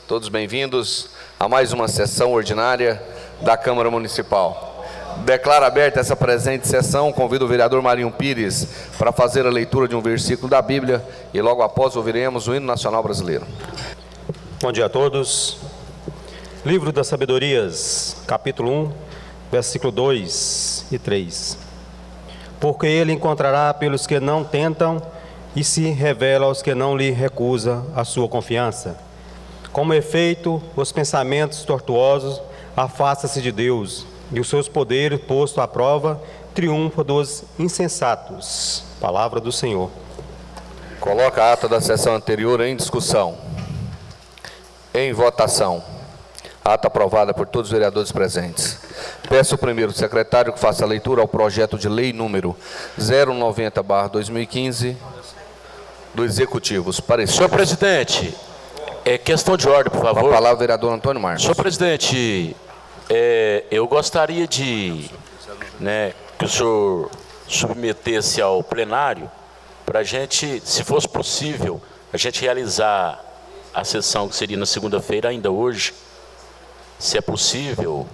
Todos bem-vindos a mais uma sessão ordinária da Câmara Municipal. Declaro aberta essa presente sessão. Convido o vereador Marinho Pires para fazer a leitura de um versículo da Bíblia e logo após ouviremos o hino nacional brasileiro. Bom dia a todos. Livro das Sabedorias, capítulo 1, versículo 2 e 3. Porque ele encontrará pelos que não tentam e se revela aos que não lhe recusa a sua confiança. Como efeito, os pensamentos tortuosos afastam-se de Deus, e os seus poderes, posto à prova, triunfam dos insensatos. Palavra do Senhor. Coloca a ata da sessão anterior em discussão. Em votação. Ata aprovada por todos os vereadores presentes. Peço ao primeiro secretário que faça a leitura ao projeto de lei número 090/2015 do Executivo. Parecer. Senhor presidente, questão de ordem, por favor. Com a palavra, o vereador Antônio Marcos. Senhor presidente, eu gostaria de que o senhor submetesse ao plenário para a gente, se fosse possível, a gente realizar a sessão que seria na segunda-feira, ainda hoje, se é possível.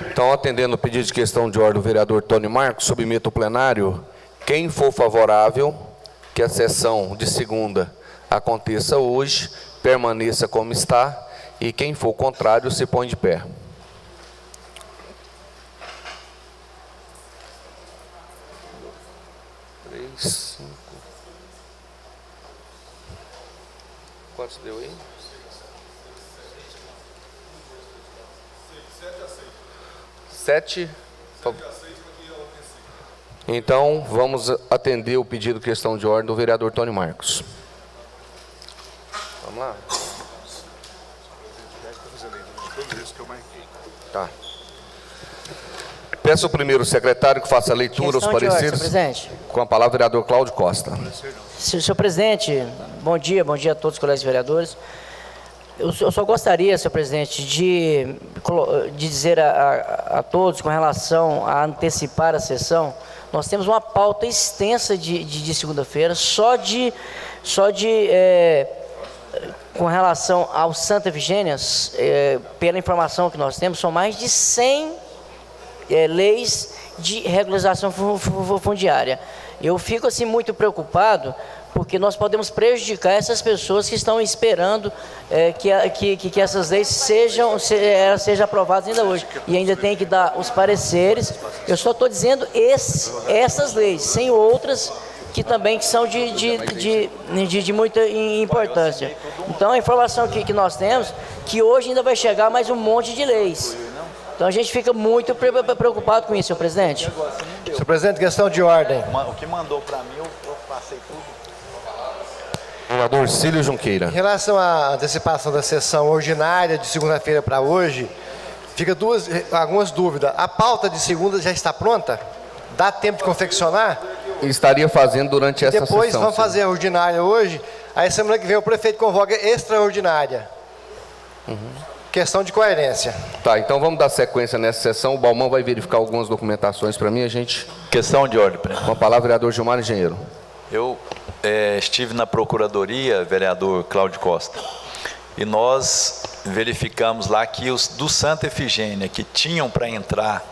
Então, atendendo o pedido de questão de ordem do vereador Antônio Marcos, submeto ao plenário. Quem for favorável que a sessão de segunda aconteça hoje, permaneça como está, e quem for contrário se põe de pé. Quantos deu aí? 7. Então, vamos atender o pedido de questão de ordem do vereador Antônio Marcos. Vamos lá. Tá. Peço ao primeiro secretário que faça a leitura aos pareceres. Com a palavra, o vereador Cláudio Costa. Senhor presidente, bom dia a todos os colegas vereadores. Eu só gostaria, senhor presidente, de dizer a todos com relação a antecipar a sessão. Nós temos uma pauta extensa de segunda-feira, com relação ao Santa Efigênias, pela informação que nós temos, são mais de 100 leis de regularização fundiária. Eu fico assim muito preocupado, porque nós podemos prejudicar essas pessoas que estão esperando que essas leis sejam aprovadas ainda hoje. E ainda tem que dar os pareceres. Eu só estou dizendo essas leis, sem outras que também são de muita importância. Então, a informação que nós temos, que hoje ainda vai chegar mais um monte de leis. Então, a gente fica muito preocupado com isso, senhor presidente. Senhor presidente, questão de ordem. O que mandou para mim, eu passei tudo. Vereador Cílio Junqueira. Em relação à antecipação da sessão ordinária de segunda-feira para hoje, fica algumas dúvidas. A pauta de segunda já está pronta? Dá tempo de confeccionar? Estaria fazendo durante essa sessão. Depois vamos fazer a ordinária hoje, aí semana que vem o prefeito convoca extraordinária. Questão de coerência. Tá, então vamos dar sequência nessa sessão. O Balmão vai verificar algumas documentações para mim, a gente... Questão de ordem, presidente. Com a palavra, vereador Gilmar Engenheiro. Eu estive na Procuradoria, vereador Cláudio Costa, e nós verificamos lá que os do Santa Efigênia, que tinham para entrar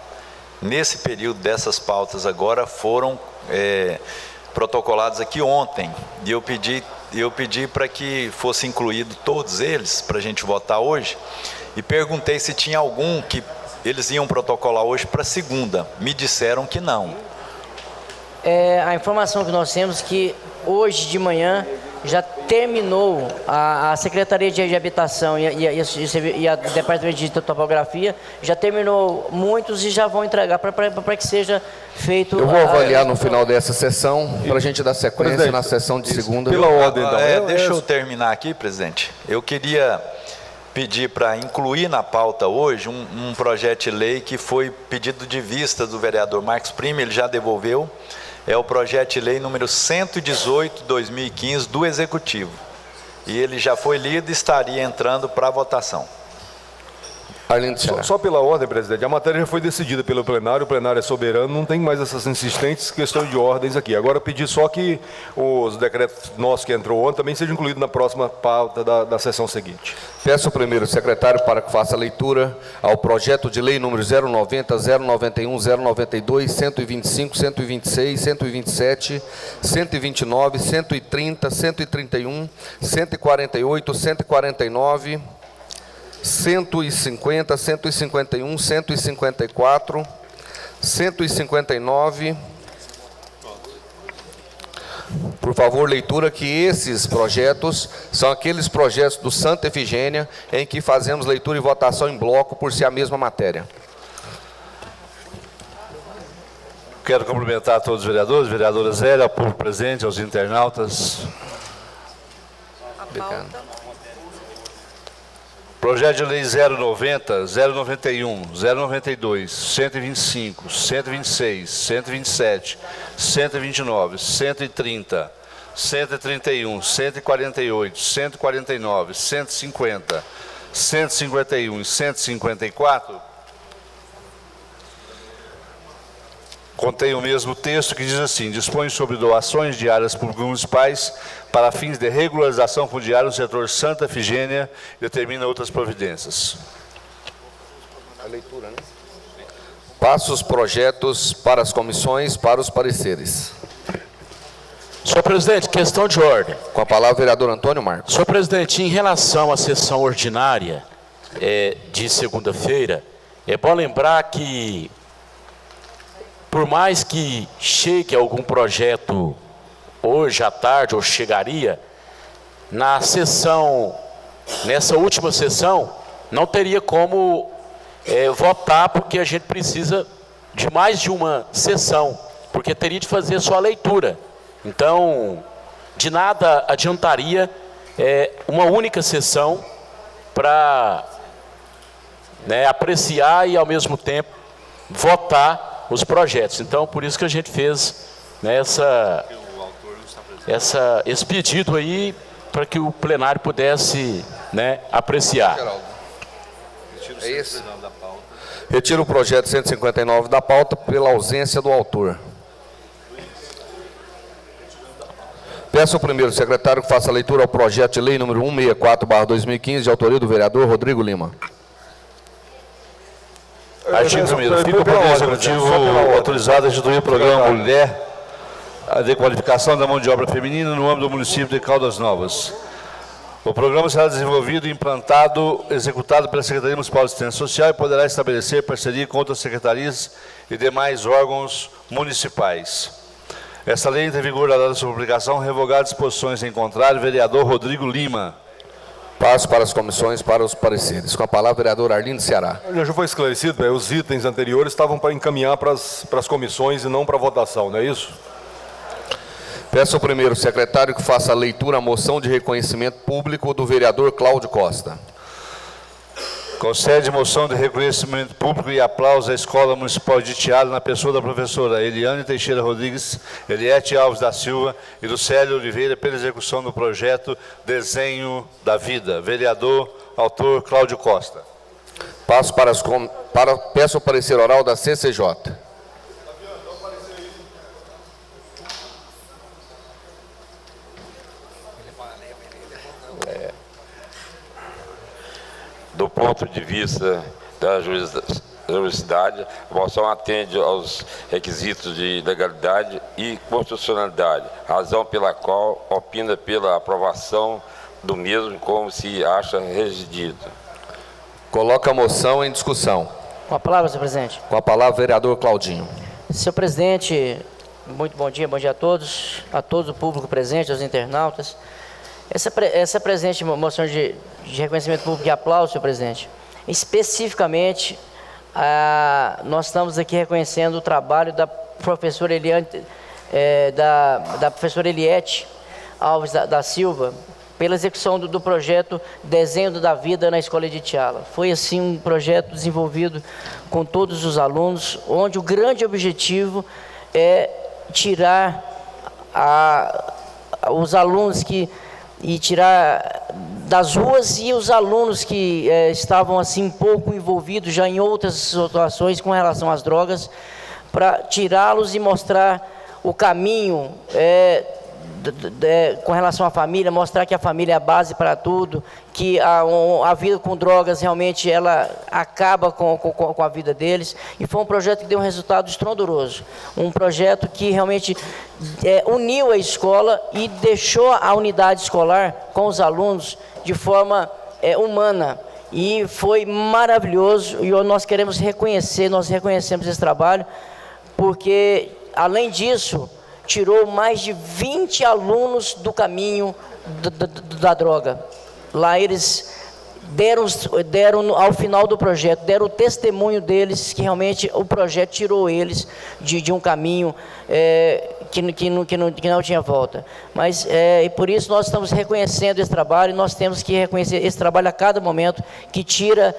nesse período dessas pautas agora, foram protocolados aqui ontem. E eu pedi para que fosse incluído todos eles, para a gente votar hoje, e perguntei se tinha algum que eles iam protocolar hoje para segunda. Me disseram que não. A informação que nós temos é que hoje de manhã já terminou a Secretaria de Habitação e a Departamento de Topografia, já terminou muitos e já vão entregar para que seja feito... Eu vou avaliar no final dessa sessão, para a gente dar sequência na sessão de segunda. Pela ordem, então. Deixa eu terminar aqui, presidente. Eu queria pedir para incluir na pauta hoje um projeto de lei que foi pedido de vista do vereador Marcos Primo, ele já devolveu. É o projeto de lei número 118/2015 do Executivo. E ele já foi lido e estaria entrando para votação. Arlindo Ceará. Só pela ordem, presidente, a matéria já foi decidida pelo plenário, o plenário é soberano, não tem mais essas insistentes questões de ordens aqui. Agora, pedir só que os decretos nossos que entrou ontem também sejam incluídos na próxima pauta da sessão seguinte. Peço ao primeiro secretário para que faça a leitura ao projeto de lei número 090, 091, 092, 125, 126, 127, 129, 130, 131, 148, 149... 150, 151, 154, 159. Por favor, leitura, que esses projetos são aqueles projetos do Santa Efigênia em que fazemos leitura e votação em bloco por ser a mesma matéria. Quero cumprimentar todos os vereadores, vereadora Zélia, ao povo presente, aos internautas. Obrigado. Projeto de lei 090, 091, 092, 125, 126, 127, 129, 130, 131, 148, 149, 150, 151 e 154 contém o mesmo texto que diz assim: dispõe sobre doações de áreas públicas municipais para fins de regularização fundiária no setor Santa Efigênia e determina outras providências. A leitura, né? Passo os projetos para as comissões, para os pareceres. Senhor presidente, questão de ordem. Com a palavra, o vereador Antônio Marcos. Senhor presidente, em relação à sessão ordinária de segunda-feira, é bom lembrar que, por mais que chegue algum projeto hoje à tarde, ou chegaria, nessa última sessão, não teria como votar, porque a gente precisa de mais de uma sessão, porque teria de fazer só a leitura. Então, de nada adiantaria uma única sessão para apreciar e, ao mesmo tempo, votar os projetos. Então, por isso que a gente fez esse pedido aí, para que o plenário pudesse apreciar. É esse? Retiro o projeto 159 da pauta pela ausência do autor. Peço ao primeiro secretário que faça a leitura ao projeto de lei número 164/2015, de autoria do vereador Rodrigo Lima. Artigo 1º. Fica o Poder Executivo autorizado a instituir o programa Mulher, a de qualificação da mão de obra feminina no âmbito do município de Caldas Novas. O programa será desenvolvido, implantado, executado pela Secretaria Municipal de Assistência Social e poderá estabelecer parceria com outras secretarias e demais órgãos municipais. Esta lei entra em vigor na data da sua publicação, revogar disposições em contrário, vereador Rodrigo Lima. Passo para as comissões, para os pareceres. Com a palavra, o vereador Arlindo Ceará. Já foi esclarecido, os itens anteriores estavam para encaminhar para as comissões e não para votação, não é isso? Peço ao primeiro secretário que faça a leitura à moção de reconhecimento público do vereador Cláudio Costa. Concede moção de reconhecimento público e aplauso à Escola Municipal de Teatro na pessoa da professora Eliane Teixeira Rodrigues, Eliete Alves da Silva e do Célio Oliveira pela execução do projeto Desenho da Vida. Vereador, autor Cláudio Costa. Passo peço o parecer oral da CCJ. Do ponto de vista da juridicidade, a moção atende aos requisitos de legalidade e constitucionalidade, razão pela qual opina pela aprovação do mesmo como se acha residido. Coloca a moção em discussão. Com a palavra, senhor presidente. Com a palavra, vereador Claudinho. Senhor presidente, muito bom dia a todos o público presente, aos internautas. Essa presente moção de reconhecimento público e aplauso, senhor presidente, especificamente, nós estamos aqui reconhecendo o trabalho da professora Eliane, da professora Eliete Alves da Silva, pela execução do projeto Desenho da Vida na Escola de Tiala. Foi, assim, um projeto desenvolvido com todos os alunos, onde o grande objetivo é tirar os alunos e tirar das ruas e os alunos que estavam assim um pouco envolvidos já em outras situações com relação às drogas, para tirá-los e mostrar o caminho com relação à família, mostrar que a família é a base para tudo, que a vida com drogas realmente ela acaba com a vida deles, e foi um projeto que deu um resultado estrondoso, um projeto que realmente uniu a escola e deixou a unidade escolar com os alunos de forma humana, e foi maravilhoso, e nós queremos reconhecer, nós reconhecemos esse trabalho, porque além disso, tirou mais de 20 alunos do caminho da droga. Lá eles deram ao final do projeto, deram o testemunho deles, que realmente o projeto tirou eles de um caminho que não tinha volta. Mas, e por isso nós estamos reconhecendo esse trabalho, e nós temos que reconhecer esse trabalho a cada momento, que tira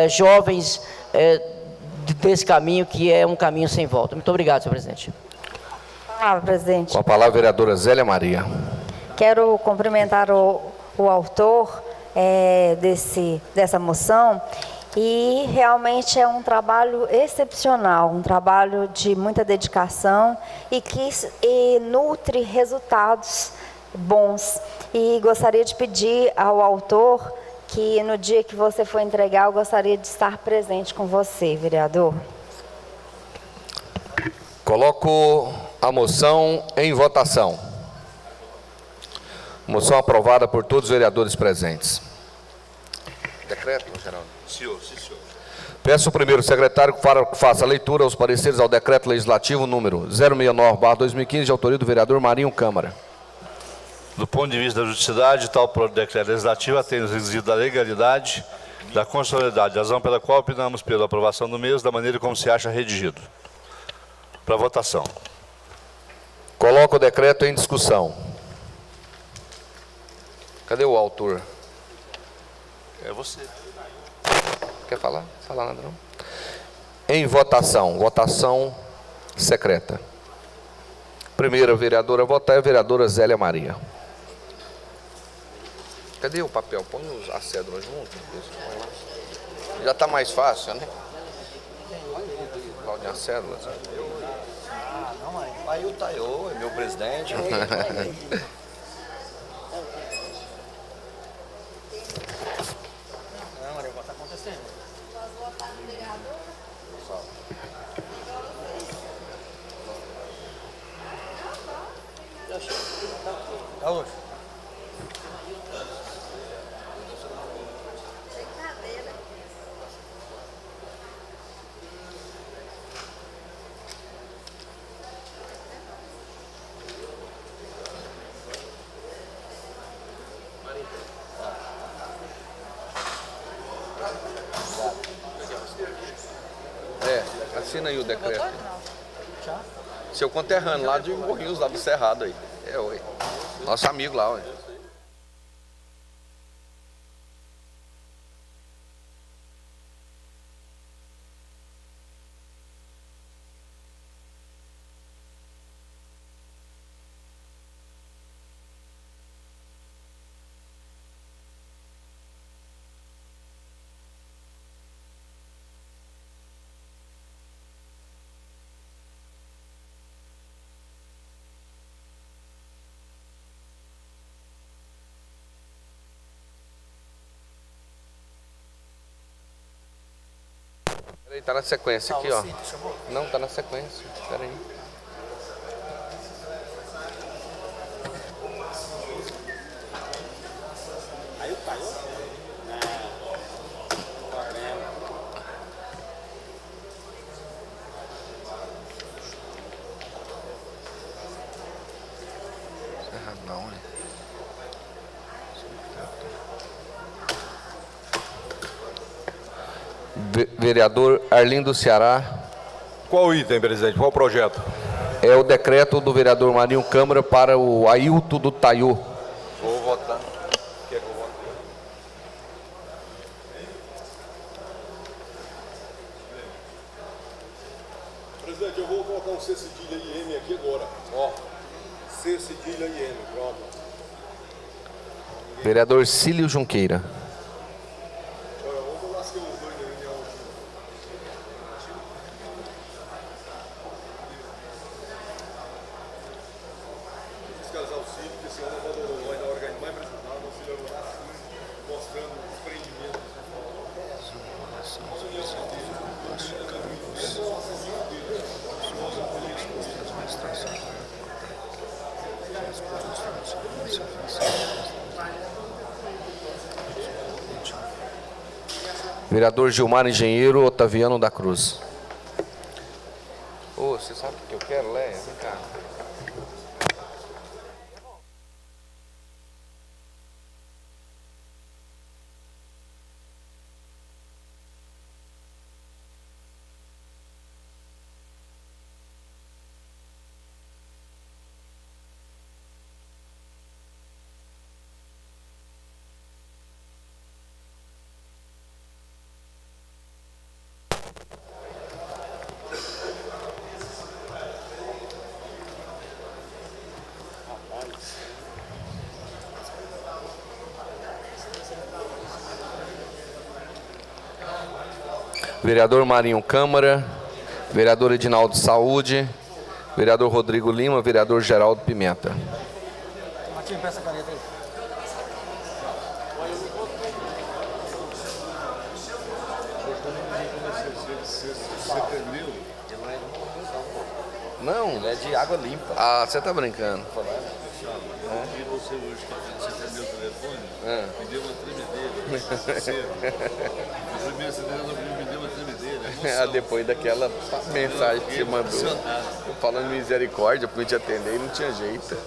jovens desse caminho, que é um caminho sem volta. Muito obrigado, senhor presidente. Presidente. Com a palavra, a vereadora Zélia Maria. Quero cumprimentar o autor dessa moção, e realmente é um trabalho excepcional, um trabalho de muita dedicação e que nutre resultados bons. E gostaria de pedir ao autor que no dia que você for entregar, eu gostaria de estar presente com você, vereador. Coloco a moção em votação. Moção aprovada por todos os vereadores presentes. Decreto, Geraldo? Senhor, sim, senhor. Peço ao primeiro secretário que faça a leitura aos pareceres ao decreto legislativo número 069/2015, de autoria do vereador Marinho Câmara. Do ponto de vista da justicidade, tal decreto legislativo atende os requisitos da legalidade, da constitucionalidade, razão pela qual opinamos pela aprovação do mesmo, da maneira como se acha redigido. Para votação. Coloco o decreto em discussão. Cadê o autor? É você. Quer falar? Falar, ladrão. Em votação. Votação secreta. Primeira vereadora a votar é a vereadora Zélia Maria. Cadê o papel? Põe a cédula junto. Já está mais fácil, né? Cláudia, a cédula. Aí o Taiô é meu presidente. Não, o negócio tá acontecendo. Assina aí o decreto. Seu conterrâneo lá de Morrinhos, lá do Cerrado aí. Oi. Nosso amigo lá, ué. Peraí, tá na sequência aqui, ó. Não, tá na sequência. Peraí. Aí o Taiô? Não, é. Vereador Arlindo Ceará. Qual item, presidente? Qual projeto? É o decreto do vereador Marinho Câmara para o Ailton do Taiô. Vou votar. Quer que eu vote? Presidente, eu vou colocar um C cedilha e M aqui agora. Ó, C cedilha e M, pronto. Vereador Cílio Junqueira. Vereador Gilmar Engenheiro Otaviano da Cruz. Ô, você sabe o que eu quero, Léia? Vem cá. Vereador Marinho Câmara, vereador Edinaldo Saúde, vereador Rodrigo Lima, vereador Geraldo Pimenta. Martinho, peça a caneta aí. Não, ele é de água limpa. Ah, você tá brincando. E você hoje que você atendeu o telefone, me deu uma tremedeira. O primeiro me deu uma tremedeira. Depois daquela mensagem que você mandou, falando misericórdia, pra me te atender e não tinha jeito.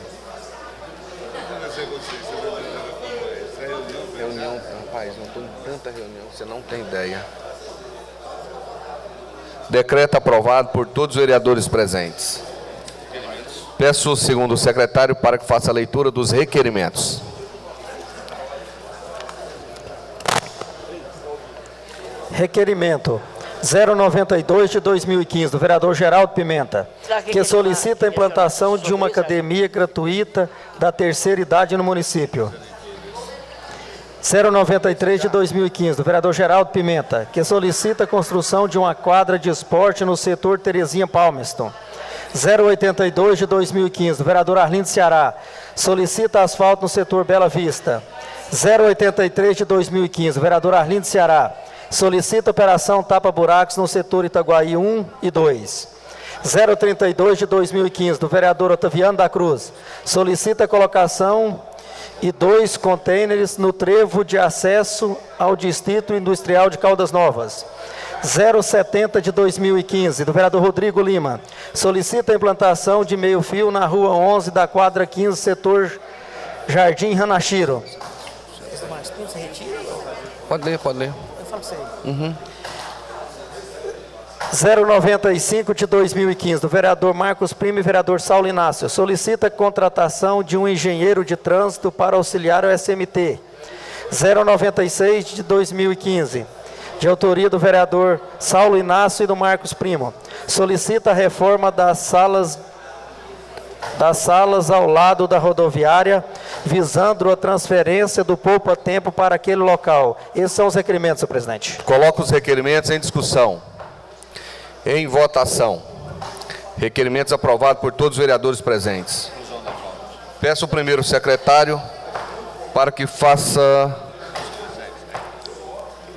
Reunião, rapaz, não estou em tanta reunião, você não tem ideia. Decreto aprovado por todos os vereadores presentes. Peço, segundo o secretário, para que faça a leitura dos requerimentos. Requerimento 092 de 2015, do vereador Geraldo Pimenta, que solicita a implantação de uma academia gratuita da terceira idade no município. 093 de 2015, do vereador Geraldo Pimenta, que solicita a construção de uma quadra de esporte no setor Terezinha Palmerston. 082 de 2015, do vereador Arlindo Ceará, solicita asfalto no setor Bela Vista. 083 de 2015, do vereador Arlindo Ceará, solicita operação tapa-buracos no setor Itaguaí 1 e 2. 032 de 2015, do vereador Otaviano da Cruz, solicita a colocação e 2 contêineres no trevo de acesso ao Distrito Industrial de Caldas Novas. 070 de 2015, do vereador Rodrigo Lima, solicita a implantação de meio-fio na rua 11 da quadra 15, setor Jardim Hanashiro. Pode ler, pode ler. Eu falo pra você aí. Uhum. 095 de 2015, do vereador Marcos Primo e vereador Saulo Inácio, solicita a contratação de um engenheiro de trânsito para auxiliar o SMT. 096 de 2015, de autoria do vereador Saulo Inácio e do Marcos Primo, solicita a reforma das salas ao lado da rodoviária, visando a transferência do poupa-tempo para aquele local. Esses são os requerimentos, senhor presidente. Coloco os requerimentos em discussão. Em votação. Requerimentos aprovados por todos os vereadores presentes. Peço ao primeiro secretário para que faça...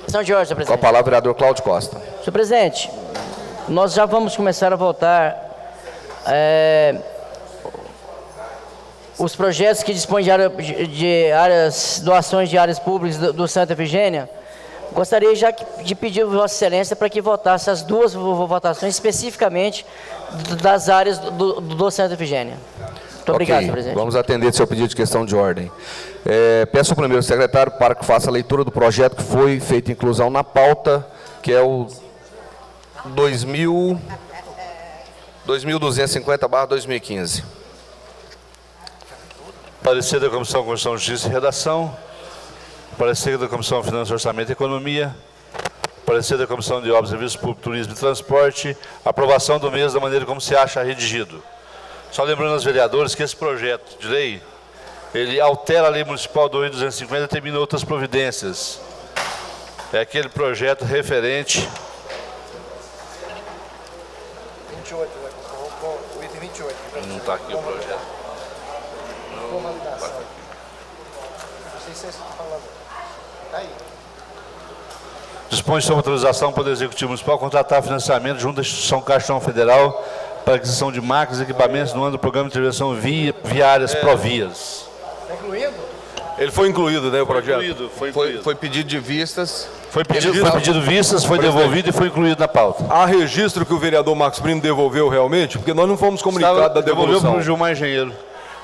Questão de ordem, senhor presidente. Com a palavra, o vereador Cláudio Costa. Senhor presidente, nós já vamos começar a votar os projetos que dispõem de doações de áreas públicas do Santa Efigênia. Gostaria já de pedir a Vossa Excelência para que votasse as duas votações especificamente das áreas do Santa Efigênia. Muito obrigado, senhor presidente. Vamos atender seu pedido de questão de ordem. Peço ao primeiro secretário para que faça a leitura do projeto que foi feita inclusão na pauta, que é o 2250/2015. Parecer da Comissão de Constituição, Justiça e Redação. Parecer da Comissão de Finanças, Orçamento e Economia. Parecer da Comissão de Obras, Serviços Públicos, Turismo e Transporte. Aprovação do mesmo da maneira como se acha redigido. Só lembrando aos vereadores que esse projeto de lei Ele altera a lei municipal 2250 e determina outras providências. É aquele projeto referente... 28, o item 28. Não está aqui o projeto. Formalização. Não sei se vocês estão falando. Está aí. Dispõe sobre autorização para o Poder Executivo Municipal contratar financiamento junto à instituição Caixão Federal para aquisição de máquinas e equipamentos no âmbito do Programa de Intervenção Viárias Provias. Está incluindo? Ele foi incluído, né, o projeto? Foi incluído. Foi pedido de vistas. Foi pedido vistas, foi devolvido e foi incluído na pauta. Há registro que o vereador Marcos Primo devolveu realmente? Porque nós não fomos comunicados da devolução. Devolveu para o Gilmar Engenheiro.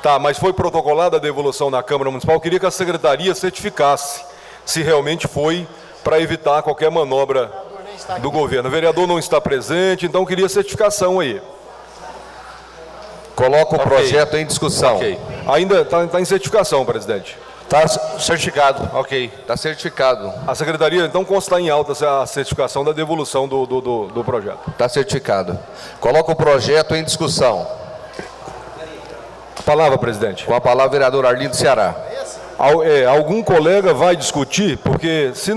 Tá, mas foi protocolada a devolução na Câmara Municipal. Eu queria que a Secretaria certificasse se realmente foi para evitar qualquer manobra do governo. O vereador não está presente, então eu queria certificação aí. Coloca o projeto em discussão. Ok. Ainda está em certificação, presidente. Está certificado, ok. Está certificado. A Secretaria, então, consta em alta a certificação da devolução do projeto. Está certificado. Coloca o projeto em discussão. Palavra, presidente. Com a palavra, vereador Arlindo Ceará. Algum colega vai discutir, porque se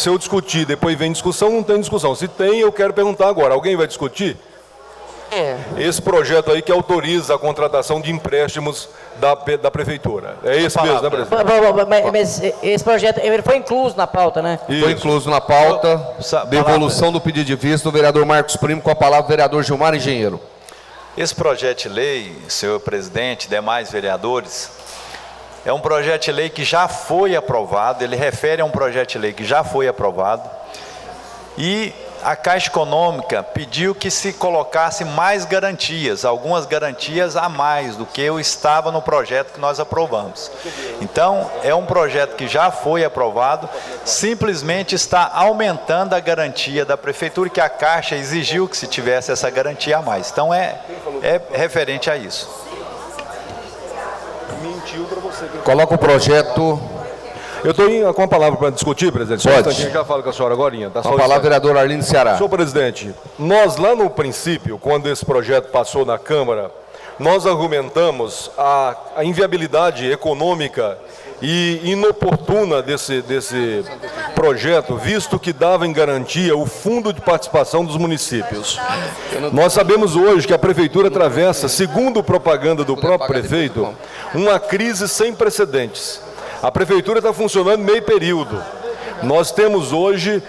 eu discutir, depois vem discussão, não tem discussão. Se tem, eu quero perguntar agora. Alguém vai discutir? Esse projeto aí que autoriza a contratação de empréstimos da prefeitura. É esse mesmo, né, presidente? Mas esse projeto ele foi incluso na pauta, né? Isso. Foi incluso na pauta. Devolução do pedido de vista do vereador Marcos Primo. Com a palavra, vereador Gilmar Engenheiro. Esse projeto de lei, senhor presidente, demais vereadores, é um projeto de lei que já foi aprovado, ele refere a um projeto de lei que já foi aprovado, e a Caixa Econômica pediu que se colocasse mais garantias, algumas garantias a mais do que estava no projeto que nós aprovamos. Então, é um projeto que já foi aprovado, simplesmente está aumentando a garantia da Prefeitura, que a Caixa exigiu que se tivesse essa garantia a mais. Então, é referente a isso. Coloca o projeto. Eu estou com a palavra para discutir, presidente. Só um instantinho, já falo com a senhora agora. Tá? Com a palavra, vereador Arlindo Ceará. Senhor presidente, nós lá no princípio, quando esse projeto passou na Câmara, nós argumentamos a inviabilidade econômica e inoportuna desse projeto, visto que dava em garantia o fundo de participação dos municípios. Nós sabemos hoje que a Prefeitura atravessa, segundo propaganda do próprio prefeito, uma crise sem precedentes. A Prefeitura está funcionando meio período. Nós temos hoje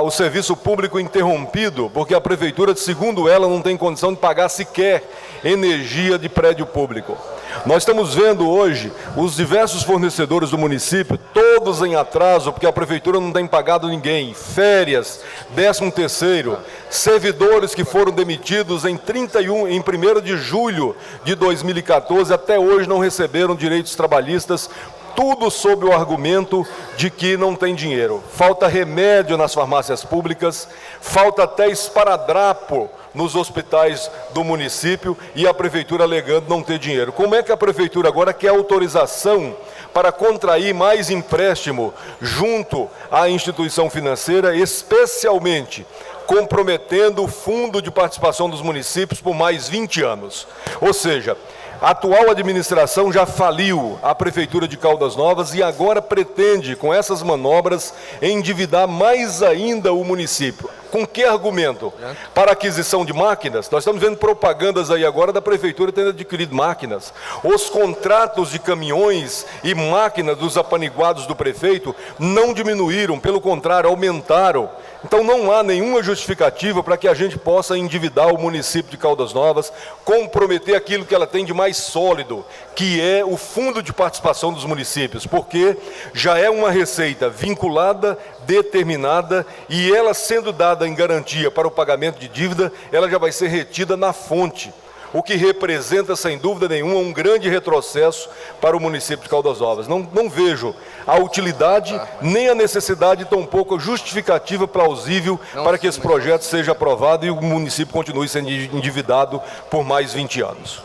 o serviço público interrompido, porque a Prefeitura, segundo ela, não tem condição de pagar sequer energia de prédio público. Nós estamos vendo hoje os diversos fornecedores do município, todos em atraso, porque a Prefeitura não tem pagado ninguém. Férias, 13º, servidores que foram demitidos em 1º de julho de 2014, até hoje não receberam direitos trabalhistas, tudo sob o argumento de que não tem dinheiro. Falta remédio nas farmácias públicas, falta até esparadrapo nos hospitais do município e a Prefeitura alegando não ter dinheiro. Como é que a Prefeitura agora quer autorização para contrair mais empréstimo junto à instituição financeira, especialmente comprometendo o fundo de participação dos municípios por mais 20 anos? Ou seja, a atual administração já faliu a Prefeitura de Caldas Novas e agora pretende, com essas manobras, endividar mais ainda o município. Com que argumento? Para aquisição de máquinas? Nós estamos vendo propagandas aí agora da Prefeitura tendo adquirido máquinas. Os contratos de caminhões e máquinas dos apaniguados do prefeito não diminuíram, pelo contrário, aumentaram. Então não há nenhuma justificativa para que a gente possa endividar o município de Caldas Novas, comprometer aquilo que ela tem de mais sólido, que é o fundo de participação dos municípios, porque já é uma receita vinculada, determinada, e ela sendo dada em garantia para o pagamento de dívida, ela já vai ser retida na fonte, o que representa, sem dúvida nenhuma, um grande retrocesso para o município de Caldas Novas. Não vejo a utilidade, nem a necessidade, tampouco a justificativa plausível para que esse projeto seja aprovado e o município continue sendo endividado por mais 20 anos.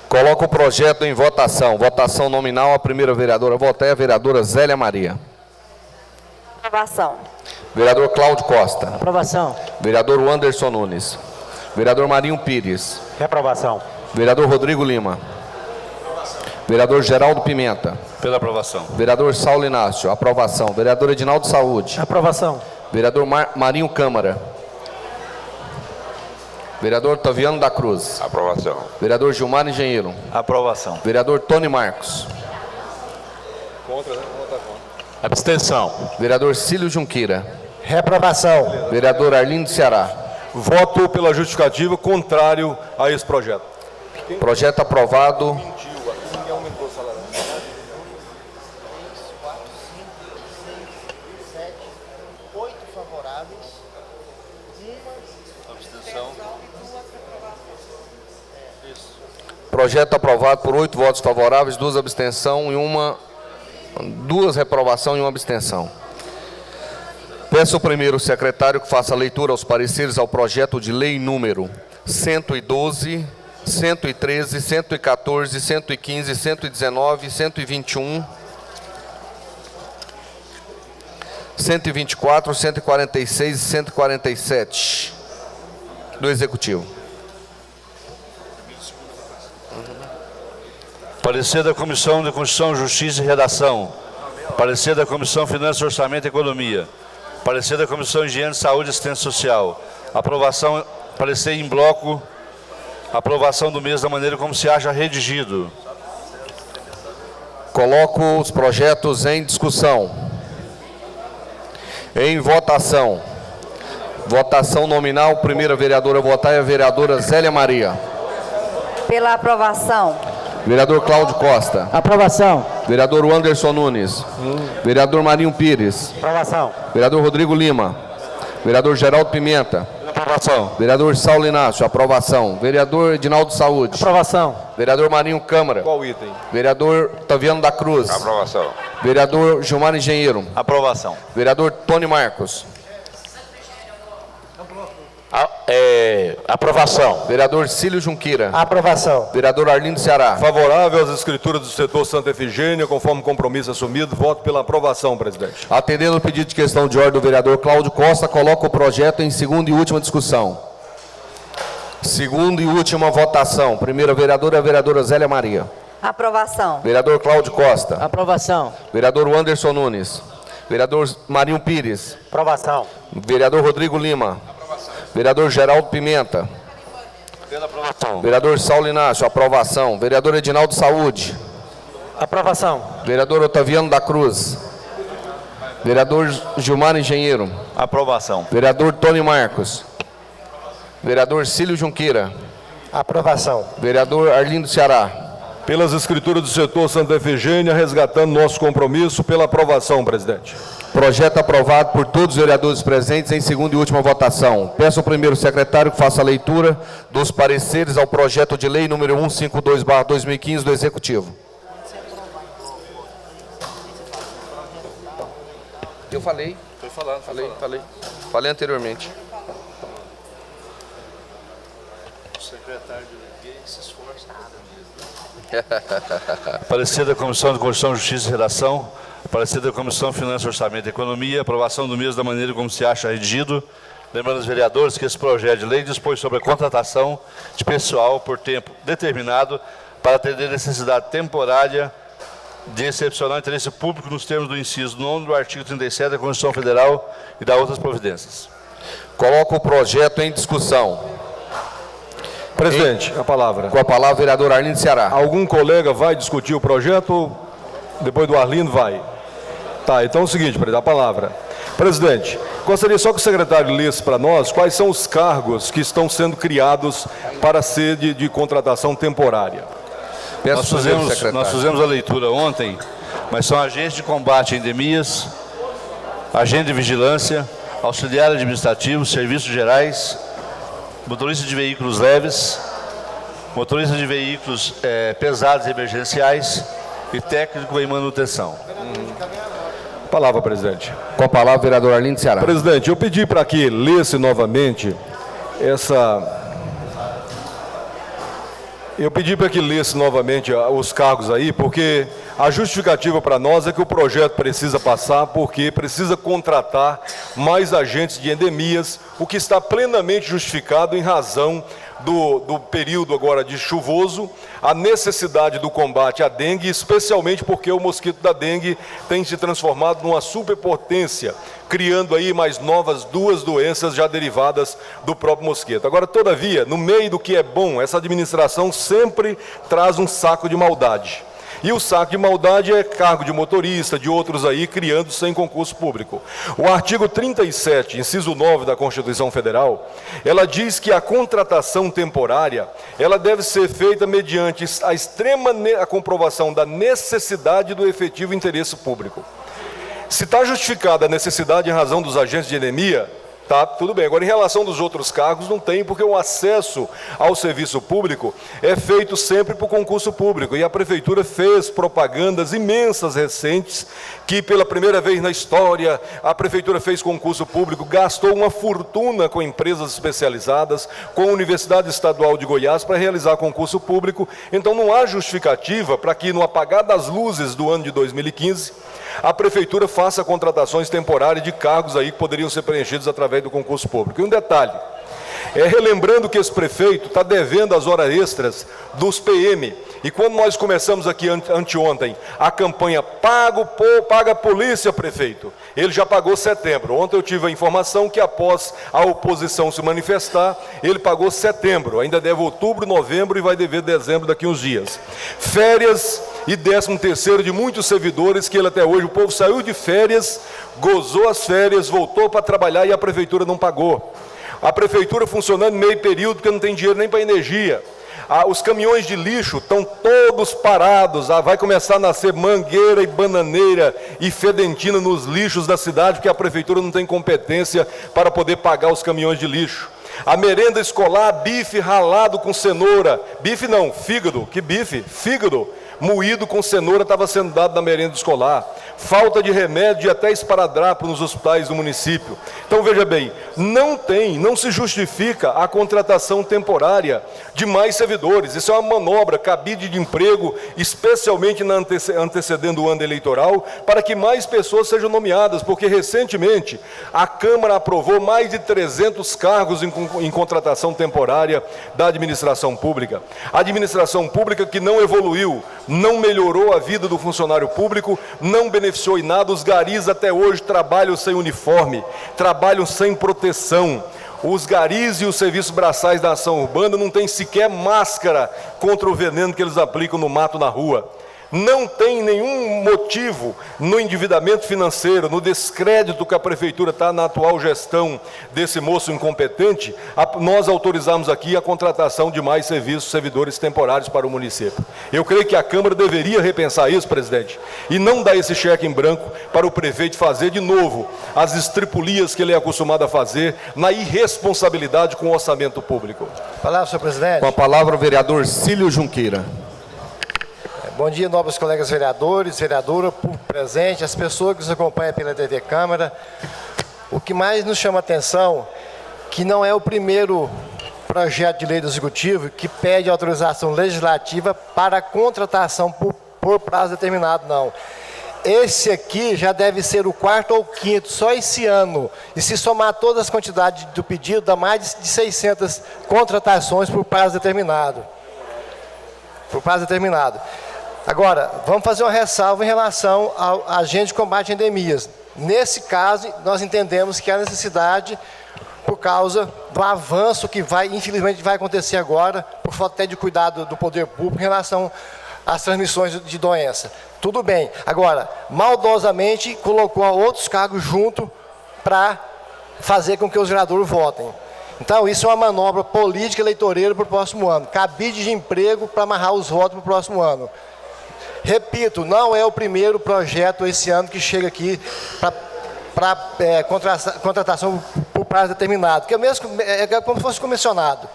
Coloca o projeto em votação. Votação nominal. A primeira vereadora a votar é a vereadora Zélia Maria. Aprovação. Vereador Cláudio Costa. Aprovação. Vereador Wanderson Nunes. Vereador Marinho Pires. Reprovação. Vereador Rodrigo Lima. Vereador Geraldo Pimenta. Pela aprovação. Vereador Saulo Inácio. Aprovação. Vereador Edinaldo Saúde. Aprovação. Vereador Marinho Câmara. Vereador Taviano da Cruz. Aprovação. Vereador Gilmar Engenheiro. Aprovação. Vereador Tony Marcos. Abstenção. Vereador Cílio Junqueira. Reprovação. Vereador Arlindo Ceará. Voto pela justificativa contrário a esse projeto. Projeto aprovado. Projeto aprovado por 8 votos favoráveis, 2 abstenções e 2 reprovação e 1 abstenção. Peço ao primeiro secretário que faça a leitura aos pareceres ao projeto de lei número 112, 113, 114, 115, 119, 121, 124, 146 e 147 do Executivo. Parecer da Comissão de Constituição, Justiça e Redação. Parecer da Comissão Finanças, Orçamento e Economia. Parecer da Comissão de Higiene, Saúde e Assistência Social. Aprovação, parecer em bloco. Aprovação do mesmo da maneira como se acha redigido. Coloco os projetos em discussão. Em votação. Votação nominal. Primeira vereadora a votar é a vereadora Zélia Maria. Pela aprovação. Vereador Cláudio Costa. Aprovação. Vereador Wanderson Nunes. Vereador Marinho Pires. Aprovação. Vereador Rodrigo Lima. Vereador Geraldo Pimenta. Aprovação. Vereador Saulo Inácio. Aprovação. Vereador Edinaldo Saúde. Aprovação. Vereador Marinho Câmara. Qual item? Vereador Taviano da Cruz. Aprovação. Vereador Gilmar Engenheiro. Aprovação. Vereador Tony Marcos. Aprovação. Vereador Cílio Junqueira. Aprovação. Vereador Arlindo Ceará. Favorável às escrituras do setor Santa Efigênia, conforme compromisso assumido, voto pela aprovação, presidente. Atendendo o pedido de questão de ordem do vereador Cláudio Costa, coloco o projeto em segunda e última discussão. Segunda e última votação. Primeira vereadora é a vereadora Zélia Maria. Aprovação. Vereador Cláudio Costa. Aprovação. Vereador Wanderson Nunes. Vereador Marinho Pires. Aprovação. Vereador Rodrigo Lima. Vereador Geraldo Pimenta. Pela aprovação. Vereador Saulo Inácio. Aprovação. Vereador Edinaldo Saúde. Aprovação. Vereador Otaviano da Cruz. Vereador Gilmar Engenheiro. Aprovação. Vereador Tony Marcos. Vereador Cílio Junqueira. Aprovação. Vereador Arlindo Ceará. Pelas escrituras do setor Santa Efigênia, resgatando nosso compromisso, pela aprovação, presidente. Projeto aprovado por todos os vereadores presentes em segunda e última votação. Peço ao primeiro secretário que faça a leitura dos pareceres ao projeto de lei número 152/2015 do Executivo. Eu falei. Foi falando, Falei anteriormente. O secretário de Lei se esforça nada. Parecer da Comissão de Constituição, Justiça e Redação. Parecer da Comissão Finanças, Orçamento e Economia. Aprovação do mesmo da maneira como se acha redigido. Lembrando aos vereadores que esse projeto de lei dispõe sobre a contratação de pessoal por tempo determinado para atender necessidade temporária de excepcional interesse público nos termos do inciso 9 do artigo 37 da Constituição Federal e da outras providências. Coloco o projeto em discussão. Presidente, a palavra. Com a palavra, o vereador Arlindo Ceará. Algum colega vai discutir o projeto? Depois do Arlindo, vai. Tá, então é o seguinte, presidente, a palavra. Presidente, gostaria só que o secretário lesse para nós quais são os cargos que estão sendo criados para a sede de contratação temporária. Nós fizemos a leitura ontem, mas são agentes de combate a endemias, agente de vigilância, auxiliar administrativo, serviços gerais, motorista de veículos leves, motorista de veículos pesados e emergenciais e técnico em manutenção. Palavra, presidente. Com a palavra, o vereador Arlindo Ceará. Presidente, eu pedi para que lesse novamente os cargos aí, porque a justificativa para nós é que o projeto precisa passar porque precisa contratar mais agentes de endemias, o que está plenamente justificado em razão do período agora de chuvoso, a necessidade do combate à dengue, especialmente porque o mosquito da dengue tem se transformado numa superpotência, criando aí mais novas 2 doenças já derivadas do próprio mosquito. Agora, todavia, no meio do que é bom, essa administração sempre traz um saco de maldade. E o saco de maldade é cargo de motorista, de outros aí, criando sem concurso público. O artigo 37, inciso 9 da Constituição Federal, ela diz que a contratação temporária, ela deve ser feita mediante a extrema comprovação da necessidade do efetivo interesse público. Se está justificada a necessidade em razão dos agentes de anemia, tá, tudo bem. Agora, em relação dos outros cargos, não tem, porque o acesso ao serviço público é feito sempre por concurso público. E a Prefeitura fez propagandas imensas recentes, que pela primeira vez na história, a Prefeitura fez concurso público, gastou uma fortuna com empresas especializadas, com a Universidade Estadual de Goiás para realizar concurso público. Então, não há justificativa para que, no apagar das luzes do ano de 2015, a Prefeitura faça contratações temporárias de cargos aí que poderiam ser preenchidos através do concurso público. E um detalhe, relembrando que esse prefeito está devendo as horas extras dos PM. E quando nós começamos aqui anteontem a campanha Paga a Polícia, prefeito, ele já pagou setembro. Ontem eu tive a informação que após a oposição se manifestar, ele pagou setembro, ainda deve outubro, novembro e vai dever dezembro daqui uns dias. Férias e 13º de muitos servidores que ele até hoje, o povo saiu de férias, gozou as férias, voltou para trabalhar e a Prefeitura não pagou. A Prefeitura funcionando em meio período porque não tem dinheiro nem para energia. Os caminhões de lixo estão todos parados, vai começar a nascer mangueira e bananeira e fedentina nos lixos da cidade, porque a Prefeitura não tem competência para poder pagar os caminhões de lixo. A merenda escolar, bife ralado com cenoura, bife não, fígado, que bife? Fígado moído com cenoura estava sendo dado na merenda escolar. Falta de remédio e até esparadrapo nos hospitais do município. Então, veja bem, não se justifica a contratação temporária de mais servidores. Isso é uma manobra, cabide de emprego, especialmente antecedendo o ano eleitoral, para que mais pessoas sejam nomeadas, porque recentemente a Câmara aprovou mais de 300 cargos em contratação temporária da administração pública. A administração pública que não evoluiu, não melhorou a vida do funcionário público, não beneficiou em nada. Os garis até hoje trabalham sem uniforme, trabalham sem proteção. Os garis e os serviços braçais da ação urbana não têm sequer máscara contra o veneno que eles aplicam no mato, na rua. Não tem nenhum motivo no endividamento financeiro, no descrédito que a Prefeitura está na atual gestão desse moço incompetente, nós autorizamos aqui a contratação de mais servidores temporários para o município. Eu creio que a Câmara deveria repensar isso, presidente, e não dar esse cheque em branco para o prefeito fazer de novo as estripulias que ele é acostumado a fazer na irresponsabilidade com o orçamento público. Palavra, senhor presidente. Com a palavra o vereador Cílio Junqueira. Bom dia, nobres colegas vereadores, vereadora, público presente, as pessoas que nos acompanham pela TV Câmara. O que mais nos chama a atenção, que não é o primeiro projeto de lei do Executivo que pede autorização legislativa para a contratação por prazo determinado, não. Esse aqui já deve ser o 4º ou 5º, só esse ano. E se somar todas as quantidades do pedido, dá mais de 600 contratações por prazo determinado. Por prazo determinado. Agora, vamos fazer uma ressalva em relação ao agente de combate a endemias. Nesse caso, nós entendemos que há necessidade, por causa do avanço que infelizmente vai acontecer agora, por falta até de cuidado do poder público em relação às transmissões de doença. Tudo bem. Agora, maldosamente, colocou outros cargos junto para fazer com que os vereadores votem. Então, isso é uma manobra política eleitoreira para o próximo ano. Cabide de emprego para amarrar os votos para o próximo ano. Repito, não é o primeiro projeto esse ano que chega aqui para contratação por prazo determinado, que é como se fosse comissionado.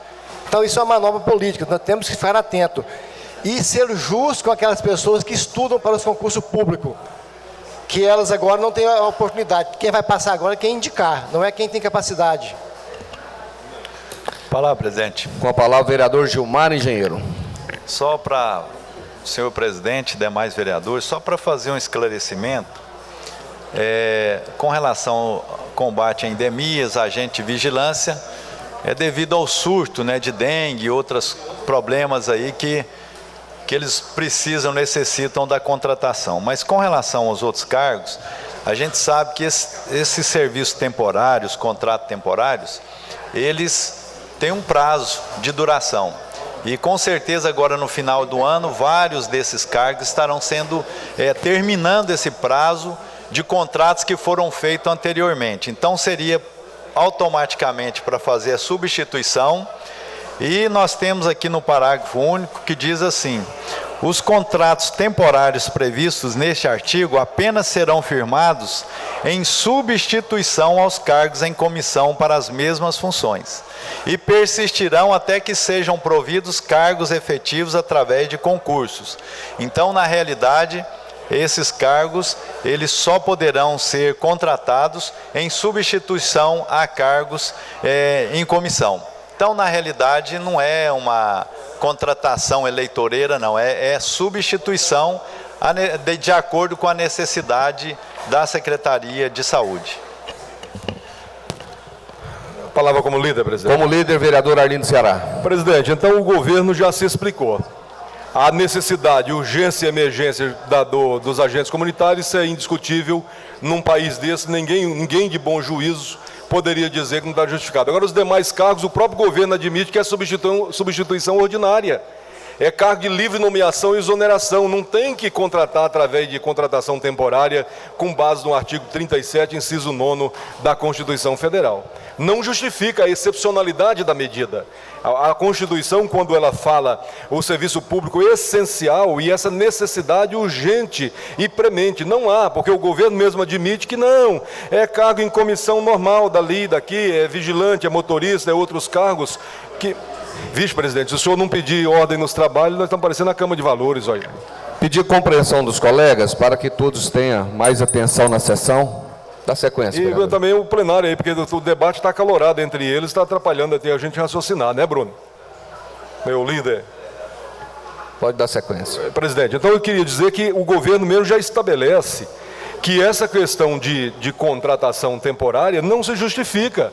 Então, isso é uma manobra política, nós temos que ficar atentos. E ser justo com aquelas pessoas que estudam para os concursos públicos, que elas agora não têm a oportunidade. Quem vai passar agora é quem indicar, não é quem tem capacidade. Palavra, presidente. Com a palavra o vereador Gilmar Engenheiro. Só para o senhor presidente e demais vereadores, só para fazer um esclarecimento, com relação ao combate a endemias, agente de vigilância, é devido ao surto, né, de dengue e outros problemas aí que eles necessitam da contratação. Mas com relação aos outros cargos, a gente sabe que esses serviços temporários, contratos temporários, eles têm um prazo de duração. E com certeza agora no final do ano, vários desses cargos estarão terminando esse prazo de contratos que foram feitos anteriormente. Então seria automaticamente para fazer a substituição. E nós temos aqui no parágrafo único que diz assim: os contratos temporários previstos neste artigo apenas serão firmados em substituição aos cargos em comissão para as mesmas funções e persistirão até que sejam providos cargos efetivos através de concursos. Então, na realidade, esses cargos, eles só poderão ser contratados em substituição a cargos em comissão. Então, na realidade, não é uma contratação eleitoreira, não, é substituição de acordo com a necessidade da Secretaria de Saúde. Palavra como líder, presidente. Como líder, vereador Arlindo Ceará. Presidente, então o governo já se explicou. A necessidade, urgência e emergência dos agentes comunitários, isso é indiscutível. Num país desse, ninguém de bom juízo poderia dizer que não está justificado. Agora, os demais cargos, o próprio governo admite que é substituição ordinária. É cargo de livre nomeação e exoneração. Não tem que contratar através de contratação temporária com base no artigo 37, inciso 9 da Constituição Federal. Não justifica a excepcionalidade da medida. A Constituição, quando ela fala o serviço público essencial e essa necessidade urgente e premente, não há, porque o governo mesmo admite que não, é cargo em comissão normal dali, daqui, é vigilante, é motorista, é outros cargos que... Vice-presidente, se o senhor não pedir ordem nos trabalhos, nós estamos parecendo a Câmara de Valores, olha. Pedir compreensão dos colegas para que todos tenham mais atenção na sessão. Dá sequência, e também o plenário aí, porque o debate está acalorado entre eles, está atrapalhando até a gente raciocinar, né, Bruno? Meu líder. Pode dar sequência. Presidente, então eu queria dizer que o governo mesmo já estabelece que essa questão de contratação temporária não se justifica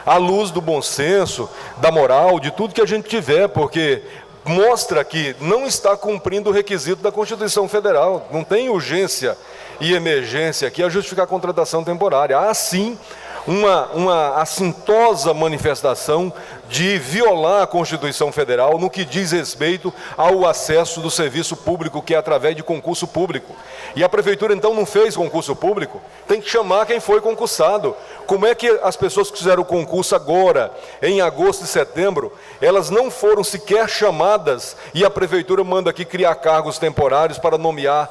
à luz do bom senso, da moral, de tudo que a gente tiver, porque mostra que não está cumprindo o requisito da Constituição Federal. Não tem urgência e emergência aqui a justificar a contratação temporária. Há sim uma assintosa manifestação de violar a Constituição Federal no que diz respeito ao acesso do serviço público, que é através de concurso público. E a Prefeitura, então, não fez concurso público, tem que chamar quem foi concursado. Como é que as pessoas que fizeram o concurso agora, em agosto e setembro, elas não foram sequer chamadas e a Prefeitura manda aqui criar cargos temporários para nomear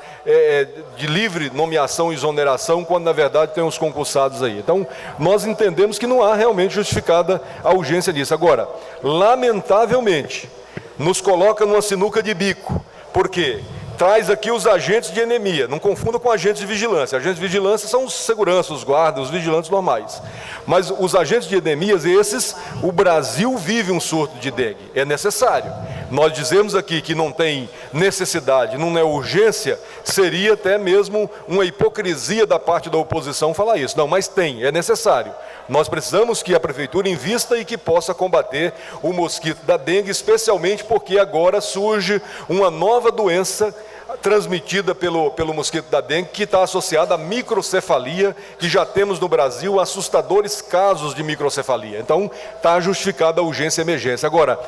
de livre nomeação e exoneração, quando na verdade tem os concursados aí. Então, nós entendemos que não há realmente justificada a urgência disso. Agora, lamentavelmente, nos coloca numa sinuca de bico. Por quê? Traz aqui os agentes de anemia, não confunda com agentes de vigilância. Agentes de vigilância são os seguranças, os guardas, os vigilantes normais. Mas os agentes de anemias, esses, o Brasil vive um surto de dengue. É necessário. Nós dizemos aqui que não tem necessidade, não é urgência, seria até mesmo uma hipocrisia da parte da oposição falar isso. Não, mas tem, é necessário. Nós precisamos que a Prefeitura invista e que possa combater o mosquito da dengue, especialmente porque agora surge uma nova doença transmitida pelo mosquito da dengue, que está associada à microcefalia, que já temos no Brasil assustadores casos de microcefalia. Então, está justificada a urgência e emergência. Agora,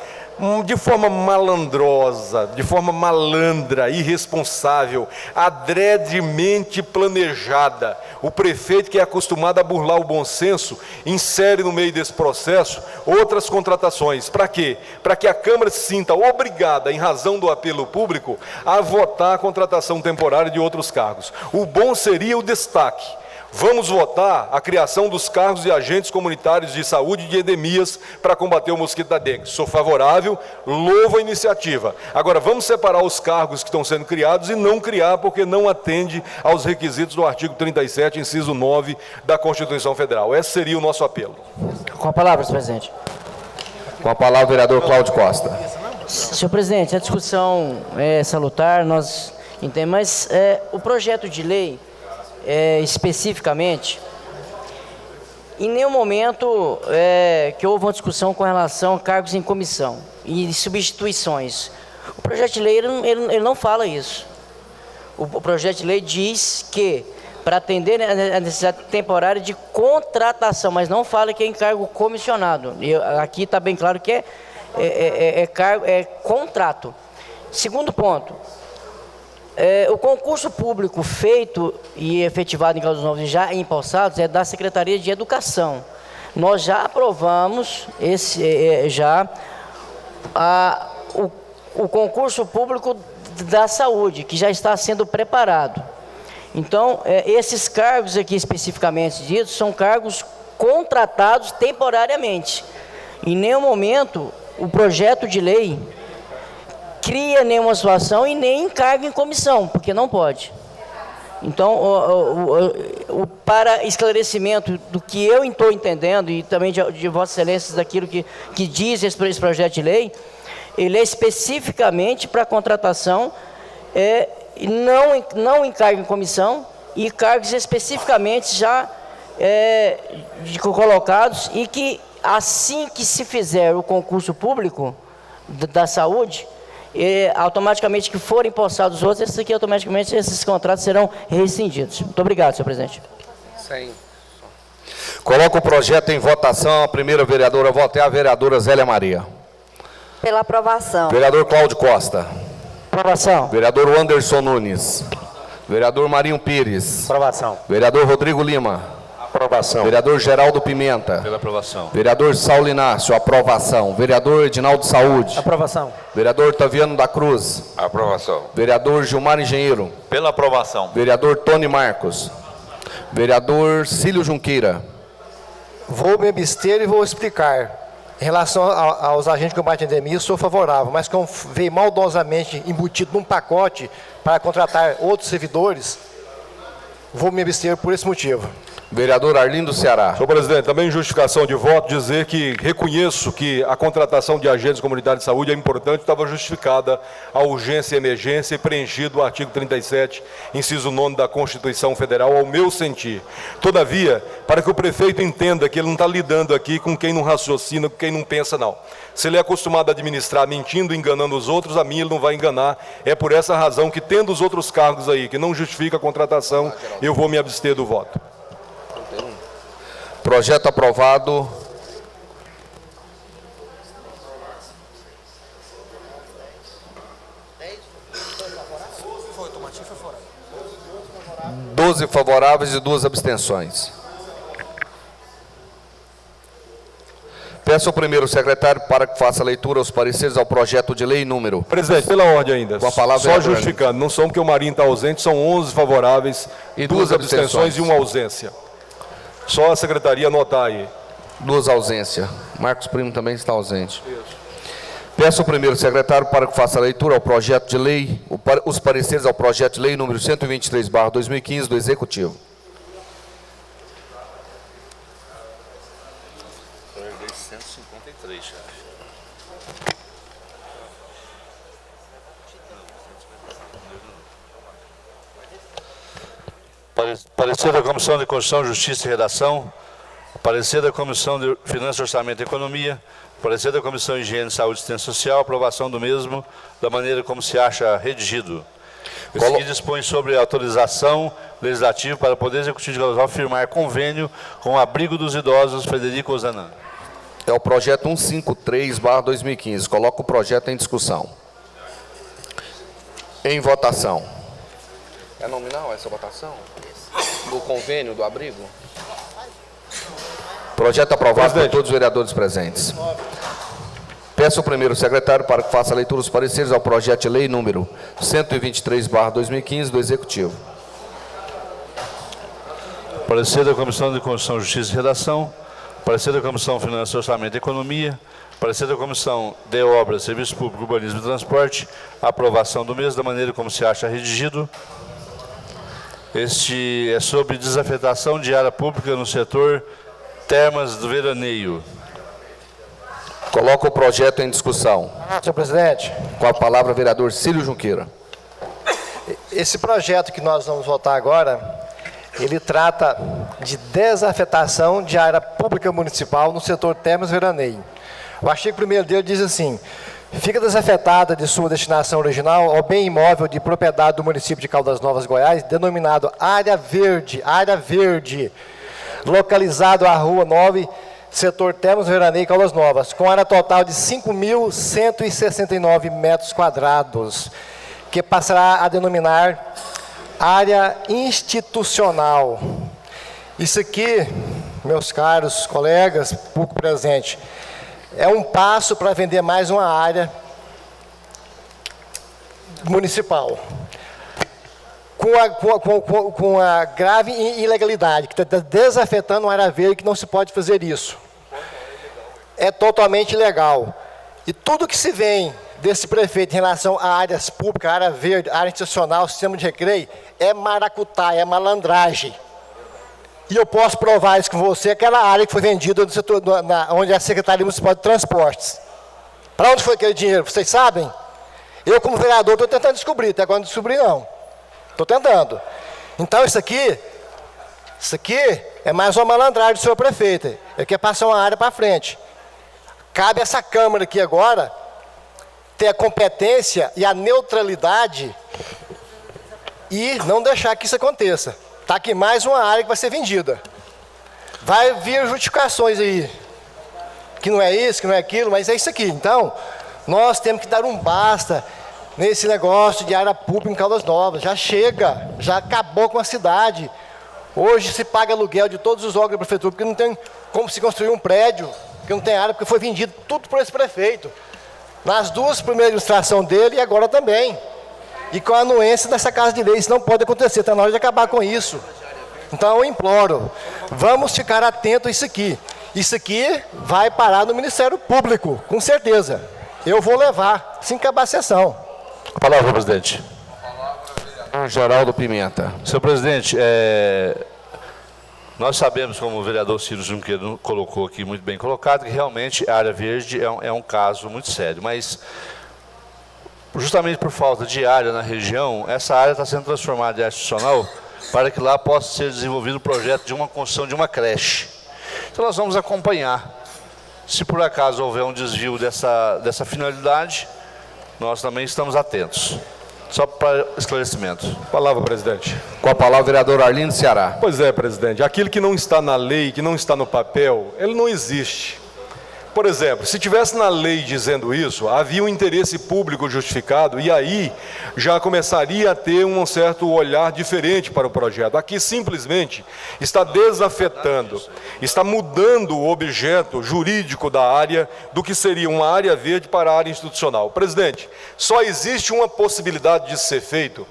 de forma malandrosa, de forma malandra, irresponsável, adredemente planejada, o prefeito, que é acostumado a burlar o bom senso, insere no meio desse processo outras contratações. Para quê? Para que a Câmara se sinta obrigada, em razão do apelo público, a votar a contratação temporária de outros cargos. O bom seria o destaque. Vamos votar a criação dos cargos de agentes comunitários de saúde e de endemias para combater o mosquito da dengue. Sou favorável, louvo a iniciativa. Agora, vamos separar os cargos que estão sendo criados e não criar porque não atende aos requisitos do artigo 37, inciso 9 da Constituição Federal. Esse seria o nosso apelo. Com a palavra, senhor presidente. Com a palavra, o vereador Cláudio Costa. Senhor presidente, a discussão é salutar, nós entendemos, mas o projeto de lei, especificamente, em nenhum momento que houve uma discussão com relação a cargos em comissão e substituições. O projeto de lei ele não fala isso. O projeto de lei diz que para atender a necessidade temporária de contratação, mas não fala que é encargo comissionado. E aqui está bem claro que é contrato. Segundo ponto, o concurso público feito e efetivado em Caldas Novas e já empossados é da Secretaria de Educação. Nós já aprovamos o concurso público da saúde, que já está sendo preparado. Então, esses cargos aqui especificamente ditos são cargos contratados temporariamente. Em nenhum momento o projeto de lei cria nenhuma situação e nem encarga em comissão, porque não pode. Então, para esclarecimento do que eu estou entendendo e também de Vossa Excelência daquilo que diz esse projeto de lei, ele é especificamente para contratação, não encarga em comissão, e cargos especificamente já colocados, e que assim que se fizer o concurso público da saúde, automaticamente que forem empossados outros, automaticamente esses contratos serão rescindidos. Muito obrigado, senhor presidente. Sim. Coloco o projeto em votação. A primeira vereadora vota é a vereadora Zélia Maria. Pela aprovação. Vereador Cláudio Costa. Aprovação. Vereador Anderson Nunes. Vereador Marinho Pires. Aprovação. Vereador Rodrigo Lima. Aprovação. Vereador Geraldo Pimenta. Pela aprovação. Vereador Saulo Inácio. Aprovação. Vereador Edinaldo Saúde. Aprovação. Vereador Taviano da Cruz. Aprovação. Vereador Gilmar Engenheiro. Pela aprovação. Vereador Tony Marcos. Vereador Cílio Junqueira. Vou me abster e vou explicar. Em relação aos agentes de combate à endemia, sou favorável, mas como veio maldosamente embutido num pacote para contratar outros servidores, vou me abster por esse motivo. Vereador Arlindo Ceará. Senhor presidente, também em justificação de voto, dizer que reconheço que a contratação de agentes comunitários de saúde é importante, estava justificada a urgência e emergência e preenchido o artigo 37, inciso 9 da Constituição Federal, ao meu sentir. Todavia, para que o prefeito entenda que ele não está lidando aqui com quem não raciocina, com quem não pensa, não. Se ele é acostumado a administrar mentindo, enganando os outros, a mim ele não vai enganar. É por essa razão que, tendo os outros cargos aí, que não justifica a contratação, eu vou me abster do voto. Projeto aprovado. Doze favoráveis e 2 abstenções. Peço ao primeiro secretário para que faça a leitura aos pareceres ao projeto de lei número... Presidente, pela ordem ainda. Com a palavra, só justificando, não são porque o Marinho está ausente, são 11 favoráveis, e 2 abstenções e 1 ausência. Só a secretaria anotar aí. 2 ausências. Marcos Primo também está ausente. Peço ao primeiro secretário para que faça a leitura ao projeto de lei, os pareceres ao projeto de lei número 123/2015 do Executivo. Parecer da Comissão de Constituição, Justiça e Redação. Parecer da Comissão de Finanças, Orçamento e Economia. Parecer da Comissão de Higiene, Saúde e Assistência Social. Aprovação do mesmo, da maneira como se acha redigido. O seguinte dispõe sobre a autorização legislativa para o Poder Executivo de Caldas Novas firmar convênio com o Abrigo dos Idosos Frederico Ozanam. É o projeto 153/2015. Coloco o projeto em discussão. Em votação. É nominal essa votação? Do convênio do abrigo? Projeto aprovado por todos os vereadores presentes. Peço ao primeiro secretário para que faça a leitura dos pareceres ao projeto de lei número 123/2015 do Executivo. Parecer da Comissão de Constituição, Justiça e Redação. Parecer da Comissão Finanças, Orçamento e Economia. Parecer da Comissão de Obras, Serviço Público, Urbanismo e Transporte. Aprovação do mesmo, da maneira como se acha redigido. Este é sobre desafetação de área pública no setor Termas do Veraneio. Coloco o projeto em discussão. Senhor presidente. Com a palavra, vereador Cílio Junqueira. Esse projeto que nós vamos votar agora ele trata de desafetação de área pública municipal no setor termas e veraneio. O artigo 1º dele diz assim: fica desafetada de sua destinação original ao bem imóvel de propriedade do município de Caldas Novas, Goiás, denominado área verde, localizado à Rua 9, setor termas e veraneio, Caldas Novas, com área total de 5.169 metros quadrados, que passará a denominar área institucional. Isso aqui, meus caros colegas, público presente, é um passo para vender mais uma área municipal. Com a grave ilegalidade, que está desafetando uma área verde, que não se pode fazer isso. É totalmente ilegal. E tudo que se vem desse prefeito em relação a áreas públicas, área verde, área institucional, sistema de recreio, é maracutá, é malandragem. E eu posso provar isso com você, aquela área que foi vendida no setor, onde é a Secretaria Municipal de Transportes. Para onde foi aquele dinheiro? Vocês sabem? Eu, como vereador, estou tentando descobrir, até agora não descobri não. Estou tentando. Então, isso aqui é mais uma malandragem do senhor prefeito. Ele quer passar uma área para frente. Cabe a essa Câmara aqui agora ter a competência e a neutralidade e não deixar que isso aconteça. Está aqui mais uma área que vai ser vendida. Vai vir justificações aí, que não é isso, que não é aquilo, mas é isso aqui. Então, nós temos que dar um basta nesse negócio de área pública em Caldas Novas. Já chega, já acabou com a cidade. Hoje se paga aluguel de todos os órgãos da prefeitura, porque não tem como se construir um prédio, porque não tem área, porque foi vendido tudo por esse prefeito. Nas duas primeiras ilustrações dele e agora também. E com a anuência dessa Casa de Lei, isso não pode acontecer, está na hora de acabar com isso. Então eu imploro, vamos ficar atentos a isso aqui. Isso aqui vai parar no Ministério Público, com certeza. Eu vou levar, assim que acabar a sessão. A palavra, presidente. Geraldo Pimenta. Senhor presidente, nós sabemos, como o vereador Ciro Junqueira colocou aqui, muito bem colocado, que realmente a área verde é um caso muito sério, mas justamente por falta de área na região, essa área está sendo transformada em área institucional para que lá possa ser desenvolvido o projeto de uma construção de uma creche. Então nós vamos acompanhar. Se por acaso houver um desvio dessa finalidade, nós também estamos atentos. Só para esclarecimento. Palavra, presidente. Com a palavra, vereador Arlindo Ceará. Pois é, presidente. Aquilo que não está na lei, que não está no papel, ele não existe. Por exemplo, se tivesse na lei dizendo isso, havia um interesse público justificado e aí já começaria a ter um certo olhar diferente para o projeto. Aqui simplesmente está desafetando, está mudando o objeto jurídico da área do que seria uma área verde para a área institucional. Presidente, só existe uma possibilidade de ser feito,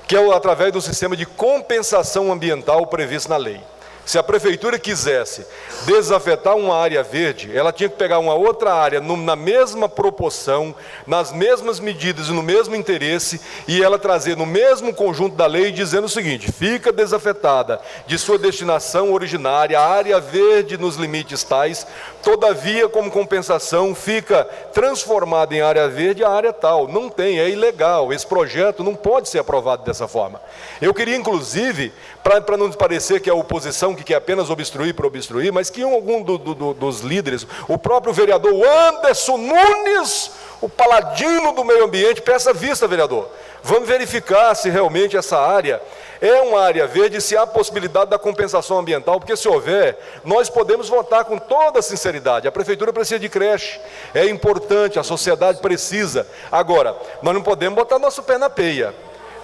que é através do sistema de compensação ambiental previsto na lei. Se a prefeitura quisesse desafetar uma área verde, ela tinha que pegar uma outra área na mesma proporção, nas mesmas medidas e no mesmo interesse, e ela trazer no mesmo conjunto da lei, dizendo o seguinte: fica desafetada de sua destinação originária, a área verde nos limites tais, todavia, como compensação, fica transformada em área verde a área tal. Não tem, é ilegal, esse projeto não pode ser aprovado dessa forma. Eu queria, inclusive, para não parecer que a oposição que quer apenas obstruir por obstruir, mas que algum dos líderes, o próprio vereador Anderson Nunes, o paladino do meio ambiente, peça vista, vereador. Vamos verificar se realmente essa área é uma área verde, se há possibilidade da compensação ambiental, porque se houver, nós podemos votar com toda sinceridade. A prefeitura precisa de creche, é importante, a sociedade precisa. Agora, nós não podemos botar nosso pé na peia.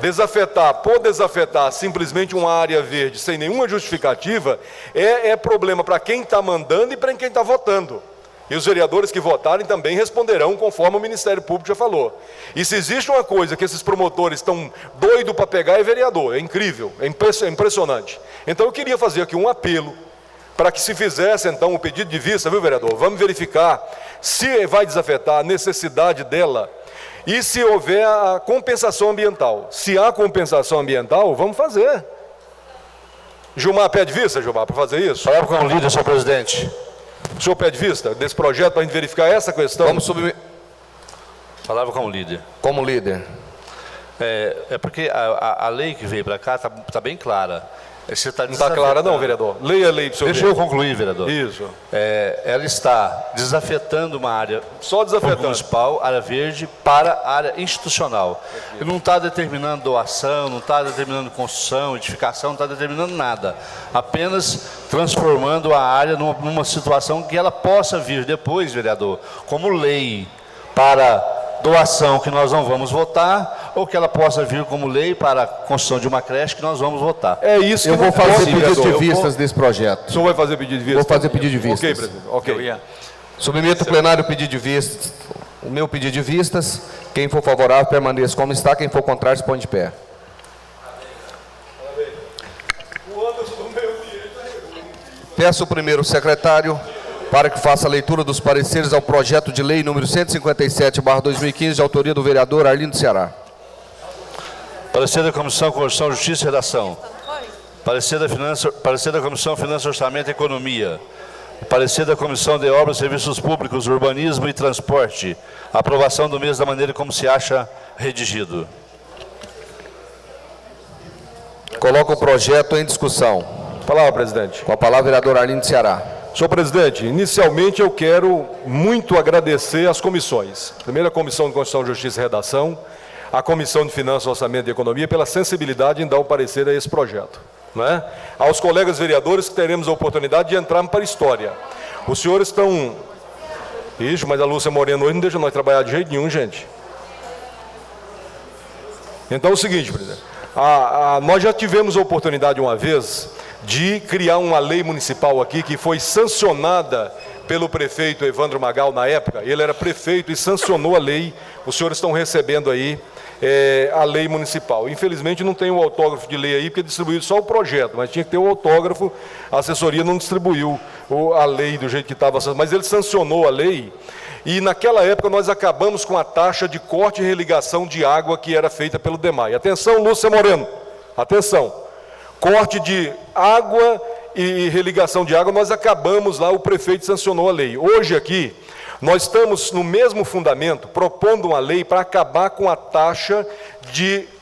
Desafetar simplesmente uma área verde sem nenhuma justificativa é problema para quem está mandando e para quem está votando. E os vereadores que votarem também responderão conforme o Ministério Público já falou. E se existe uma coisa que esses promotores estão doidos para pegar, é vereador. É incrível, é impressionante. Então eu queria fazer aqui um apelo para que se fizesse então o pedido de vista, viu, vereador? Vamos verificar se vai desafetar, a necessidade dela. E se houver a compensação ambiental. Se há compensação ambiental, vamos fazer. Gilmar pede vista, Gilmar, para fazer isso? Palavra com o líder, senhor presidente. O senhor pede vista desse projeto para a gente verificar essa questão? Vamos submeter. Palavra com o líder. Como líder. É porque a lei que veio para cá está bem clara. Você está Não está clara não, vereador. Leia a lei para o senhor Deixa ver. eu concluir, vereador. Isso. Ela está desafetando uma área Só desafetando. municipal, área verde, para a área institucional. Ele não está determinando doação, não está determinando construção, edificação, não está determinando nada. Apenas transformando a área numa situação que ela possa vir depois, vereador, como lei para doação que nós não vamos votar, ou que ela possa vir como lei para a construção de uma creche que nós vamos votar. É isso que Eu vou não fazer pode, pedido vereador. de Eu vistas vou- desse projeto. O senhor vai fazer pedido de vista? Vou fazer pedido de vistas. Ok, presidente. Ok. Eu ia- Submeto ao plenário o pedido de vistas. O meu pedido de vistas. Quem for favorável, permaneça como está. Quem for contrário, se põe de pé. Peço ao primeiro secretário para que faça a leitura dos pareceres ao projeto de lei número 157/2015, de autoria do vereador Arlindo Ceará. Parecer da Comissão de Constituição, Justiça e Redação. Parecer da Comissão Finanças, Orçamento e Economia. Parecer da Comissão de Obras, Serviços Públicos, Urbanismo e Transporte. Aprovação do mesmo da maneira como se acha redigido. Coloco o projeto em discussão. Palavra, presidente. Com a palavra, vereador Arlindo Ceará. Senhor presidente, inicialmente eu quero muito agradecer às comissões. Primeiro, a Comissão de Constituição, Justiça e Redação, a Comissão de Finanças, Orçamento e Economia, pela sensibilidade em dar o parecer a esse projeto. Né? Aos colegas vereadores que teremos a oportunidade de entrarmos para a história. Os senhores estão... Ixi, mas a Lúcia Moreno hoje não deixa nós trabalhar de jeito nenhum, gente. Então é o seguinte, presidente. Nós já tivemos a oportunidade uma vez de criar uma lei municipal aqui que foi sancionada pelo prefeito Evandro Magal na época. Ele era prefeito e sancionou a lei. Os senhores estão recebendo aí a lei municipal. Infelizmente não tem o autógrafo de lei aí, porque distribuiu só o projeto, mas tinha que ter o autógrafo. A assessoria não distribuiu a lei do jeito que estava, mas ele sancionou a lei. E naquela época nós acabamos com a taxa de corte e religação de água que era feita pelo DEMAI. Atenção, Lúcia Moreno, atenção. Corte de água e religação de água, nós acabamos lá, o prefeito sancionou a lei. Hoje aqui, nós estamos no mesmo fundamento, propondo uma lei para acabar com a taxa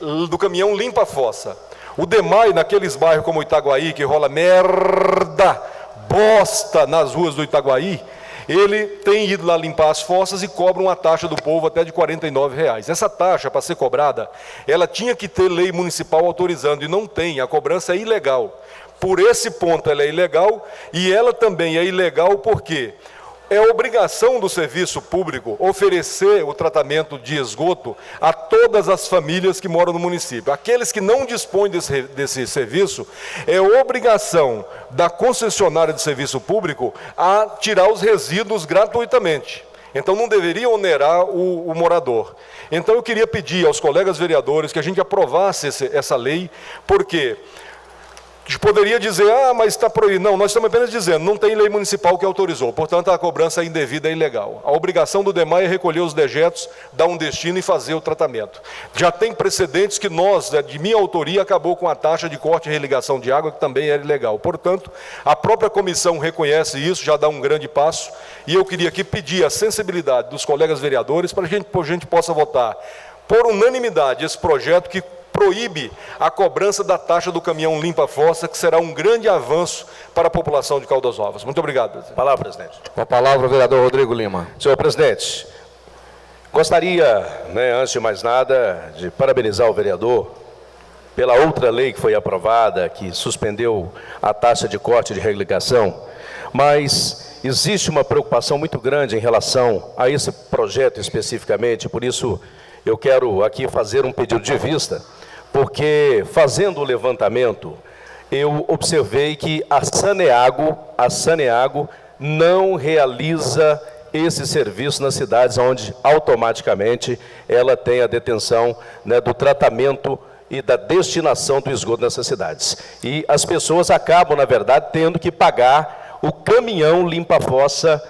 do caminhão limpa-fossa. O DEMAI, naqueles bairros como Itaguaí, que rola merda, bosta nas ruas do Itaguaí, ele tem ido lá limpar as fossas e cobra uma taxa do povo até de R$ 49,00. Essa taxa, para ser cobrada, ela tinha que ter lei municipal autorizando, e não tem, a cobrança é ilegal. Por esse ponto ela é ilegal, e ela também é ilegal porque é obrigação do serviço público oferecer o tratamento de esgoto a todas as famílias que moram no município. Aqueles que não dispõem desse serviço, é obrigação da concessionária de serviço público a tirar os resíduos gratuitamente. Então não deveria onerar o morador. Então eu queria pedir aos colegas vereadores que a gente aprovasse essa lei, porque... A gente poderia dizer, mas está proibido. Não, nós estamos apenas dizendo, não tem lei municipal que autorizou, portanto a cobrança indevida é ilegal. A obrigação do DEMAI é recolher os dejetos, dar um destino e fazer o tratamento. Já tem precedentes que nós, de minha autoria, acabou com a taxa de corte e religação de água, que também era ilegal. Portanto, a própria comissão reconhece isso, já dá um grande passo, e eu queria aqui pedir a sensibilidade dos colegas vereadores para que a gente possa votar por unanimidade esse projeto que proíbe a cobrança da taxa do caminhão limpa-fossa, que será um grande avanço para a população de Caldas Novas. Muito obrigado, presidente. Palavra, presidente. Com a palavra, o vereador Rodrigo Lima. Senhor presidente, gostaria, antes de mais nada, de parabenizar o vereador pela outra lei que foi aprovada, que suspendeu a taxa de corte de religação, mas existe uma preocupação muito grande em relação a esse projeto especificamente, por isso eu quero aqui fazer um pedido de vista, porque fazendo o levantamento, eu observei que a Saneago não realiza esse serviço nas cidades onde automaticamente ela tem a detenção do tratamento e da destinação do esgoto nessas cidades. E as pessoas acabam, na verdade, tendo que pagar o caminhão limpa-fossa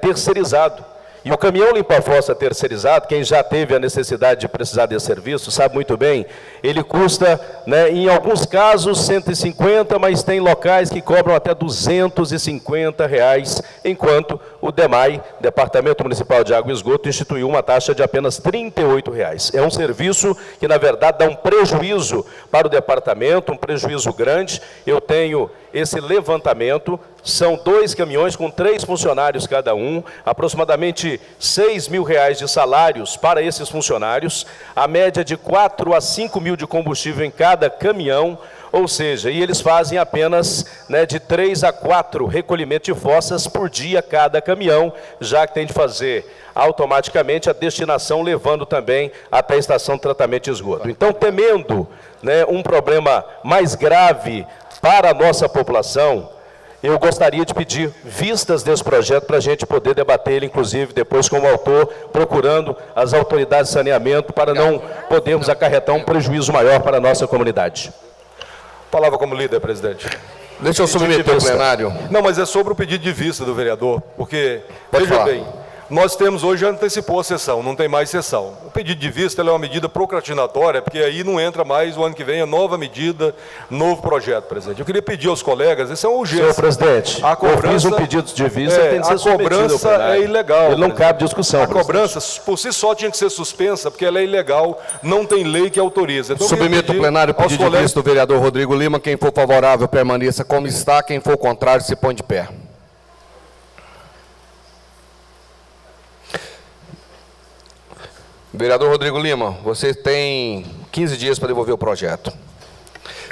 terceirizado. E o caminhão limpa-fossa terceirizado, quem já teve a necessidade de precisar desse serviço, sabe muito bem, ele custa, né, em alguns casos, 150, mas tem locais que cobram até R$250, enquanto o DEMAI, Departamento Municipal de Água e Esgoto, instituiu uma taxa de apenas R$38. É um serviço que, na verdade, dá um prejuízo para o departamento, um prejuízo grande. Eu tenho esse levantamento, são 2 caminhões com 3 funcionários cada um, aproximadamente R$6 mil de salários para esses funcionários, a média de 4 a 5 mil de combustível em cada caminhão, ou seja, e eles fazem apenas, né, de 3 a 4 recolhimentos de fossas por dia cada caminhão, já que tem de fazer automaticamente a destinação, levando também até a estação de tratamento de esgoto. Então, temendo, né, um problema mais grave para a nossa população, eu gostaria de pedir vistas desse projeto para a gente poder debater ele, inclusive, depois com o autor, procurando as autoridades de saneamento para não podermos acarretar um prejuízo maior para a nossa comunidade. Palavra como líder, presidente. Deixa eu submeter o plenário. Não, mas é sobre o pedido de vista do vereador, porque, Pode veja falar. bem, nós temos hoje, antecipou a sessão, não tem mais sessão. O pedido de vista é uma medida procrastinatória, porque aí não entra mais o ano que vem a nova medida, novo projeto, presidente. Eu queria pedir aos colegas, isso é uma urgência. Senhor presidente, a cobrança, eu fiz um pedido de vista, tem de ser a cobrança submetido ao plenário. é ilegal. Ele não cabe discussão, A cobrança, por si só, tinha que ser suspensa, porque ela é ilegal, não tem lei que autoriza. Então, eu queria Submeto o pedir plenário o aos pedido de colegas- vista do vereador Rodrigo Lima. Quem for favorável, permaneça como está. Quem for contrário, se põe de pé. Vereador Rodrigo Lima, você tem 15 dias para devolver o projeto.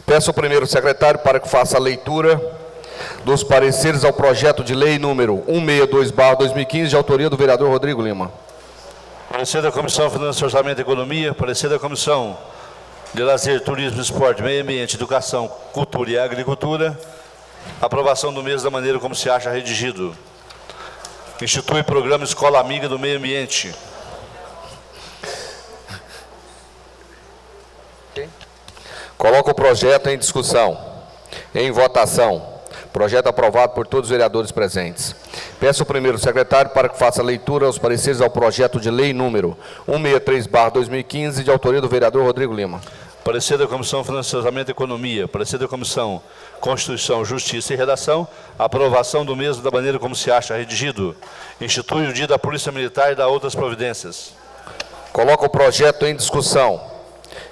Peço ao primeiro secretário para que faça a leitura dos pareceres ao projeto de lei número 162/2015, de autoria do vereador Rodrigo Lima. Parecer da Comissão Finanças, Orçamento e Economia, parecer da Comissão de Lazer, Turismo, Esporte, Meio Ambiente, Educação, Cultura e Agricultura, aprovação do mesmo da maneira como se acha redigido. Institui programa Escola Amiga do Meio Ambiente. Coloco o projeto em discussão, em votação. Projeto aprovado por todos os vereadores presentes. Peço ao primeiro secretário para que faça a leitura aos pareceres ao projeto de lei número 163/2015, de autoria do vereador Rodrigo Lima. Parecer da Comissão Finanças, Orçamento e Economia, parecer da Comissão Constituição, Justiça e Redação, aprovação do mesmo da maneira como se acha redigido. Institui o dia da Polícia Militar e dá outras providências. Coloco o projeto em discussão,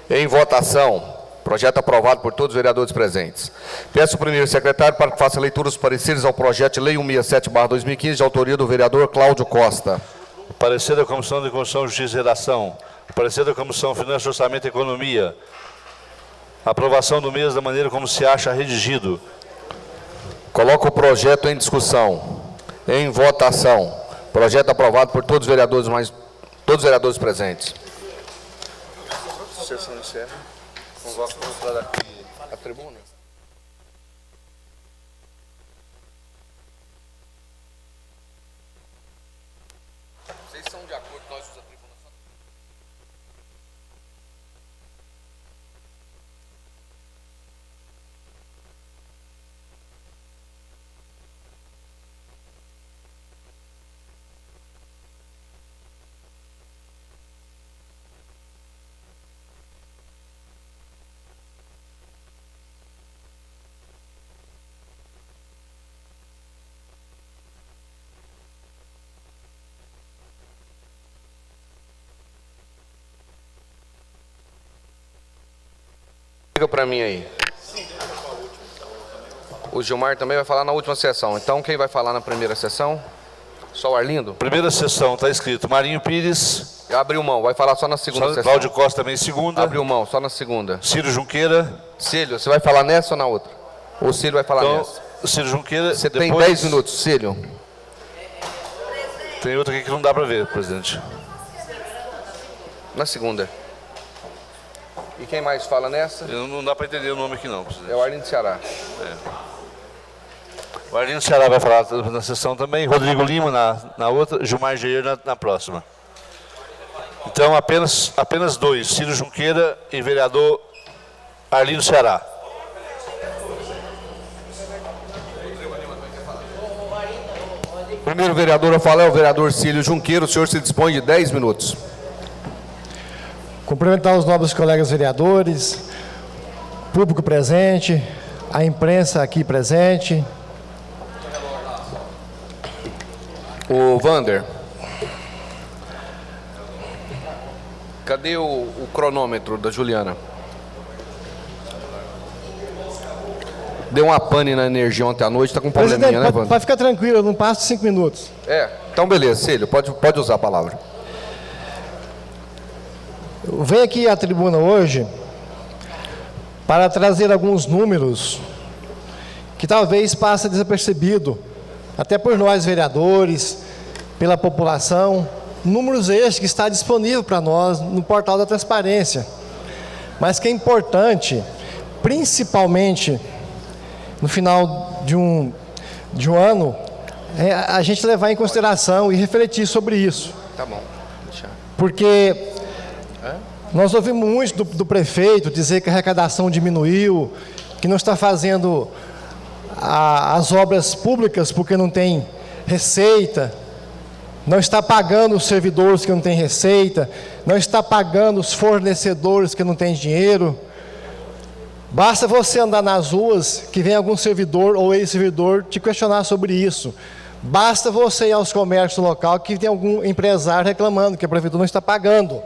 em votação. Projeto aprovado por todos os vereadores presentes. Peço ao primeiro secretário para que faça a leitura dos pareceres ao projeto de lei 167/2015, de autoria do vereador Cláudio Costa. Parecer da Comissão de Constituição, Justiça e Redação. Parecer da Comissão Finanças, Orçamento e Economia. Aprovação do mesmo da maneira como se acha redigido. Coloco o projeto em discussão, em votação. Projeto aprovado por todos os vereadores, todos os vereadores presentes. Sessão encerra. Convoco para a tribuna. Vocês são de acordo com nós usamos a tribuna só? Liga para mim aí. O Gilmar também vai falar na última sessão. Então, quem vai falar na primeira sessão? Só o Arlindo? Primeira sessão, está escrito Marinho Pires. Abriu mão, vai falar só na segunda sessão. Cláudio Costa também segunda. Abriu mão, só na segunda. Ciro Junqueira. Cílio, você vai falar nessa ou na outra? O Cílio vai falar Então, nessa. Ciro Junqueira. Você tem depois- 10 minutos, Cílio. Tem outra aqui que não dá para ver, presidente. Na segunda. E quem mais fala nessa? Não dá para entender o nome aqui não, presidente. É o Arlindo Ceará. O Arlindo Ceará vai falar na sessão também, Rodrigo Lima na outra, Gilmar Geir na próxima. Então, apenas dois, Ciro Junqueira e vereador Arlindo Ceará. Primeiro vereador a falar é o vereador Cílio Junqueiro. O senhor se dispõe de 10 minutos. Cumprimentar os nobres colegas vereadores, público presente, a imprensa aqui presente. O Vander. Cadê o cronômetro da Juliana? Deu uma pane na energia ontem à noite, está com um probleminha, né, Vander? Pode ficar tranquilo, eu não passo 5 minutos. Então beleza, Cílio, pode usar a palavra. Eu venho aqui à tribuna hoje para trazer alguns números que talvez passem desapercebido, até por nós vereadores, pela população, números estes que está disponível para nós no portal da transparência, mas que é importante, principalmente no final de um ano, a gente levar em consideração e refletir sobre isso. Tá bom. Porque nós ouvimos muito do prefeito dizer que a arrecadação diminuiu, que não está fazendo as obras públicas porque não tem receita, não está pagando os servidores que não têm receita, não está pagando os fornecedores que não têm dinheiro. Basta você andar nas ruas que vem algum servidor ou ex-servidor te questionar sobre isso. Basta você ir aos comércios locais que tem algum empresário reclamando que a prefeitura não está pagando.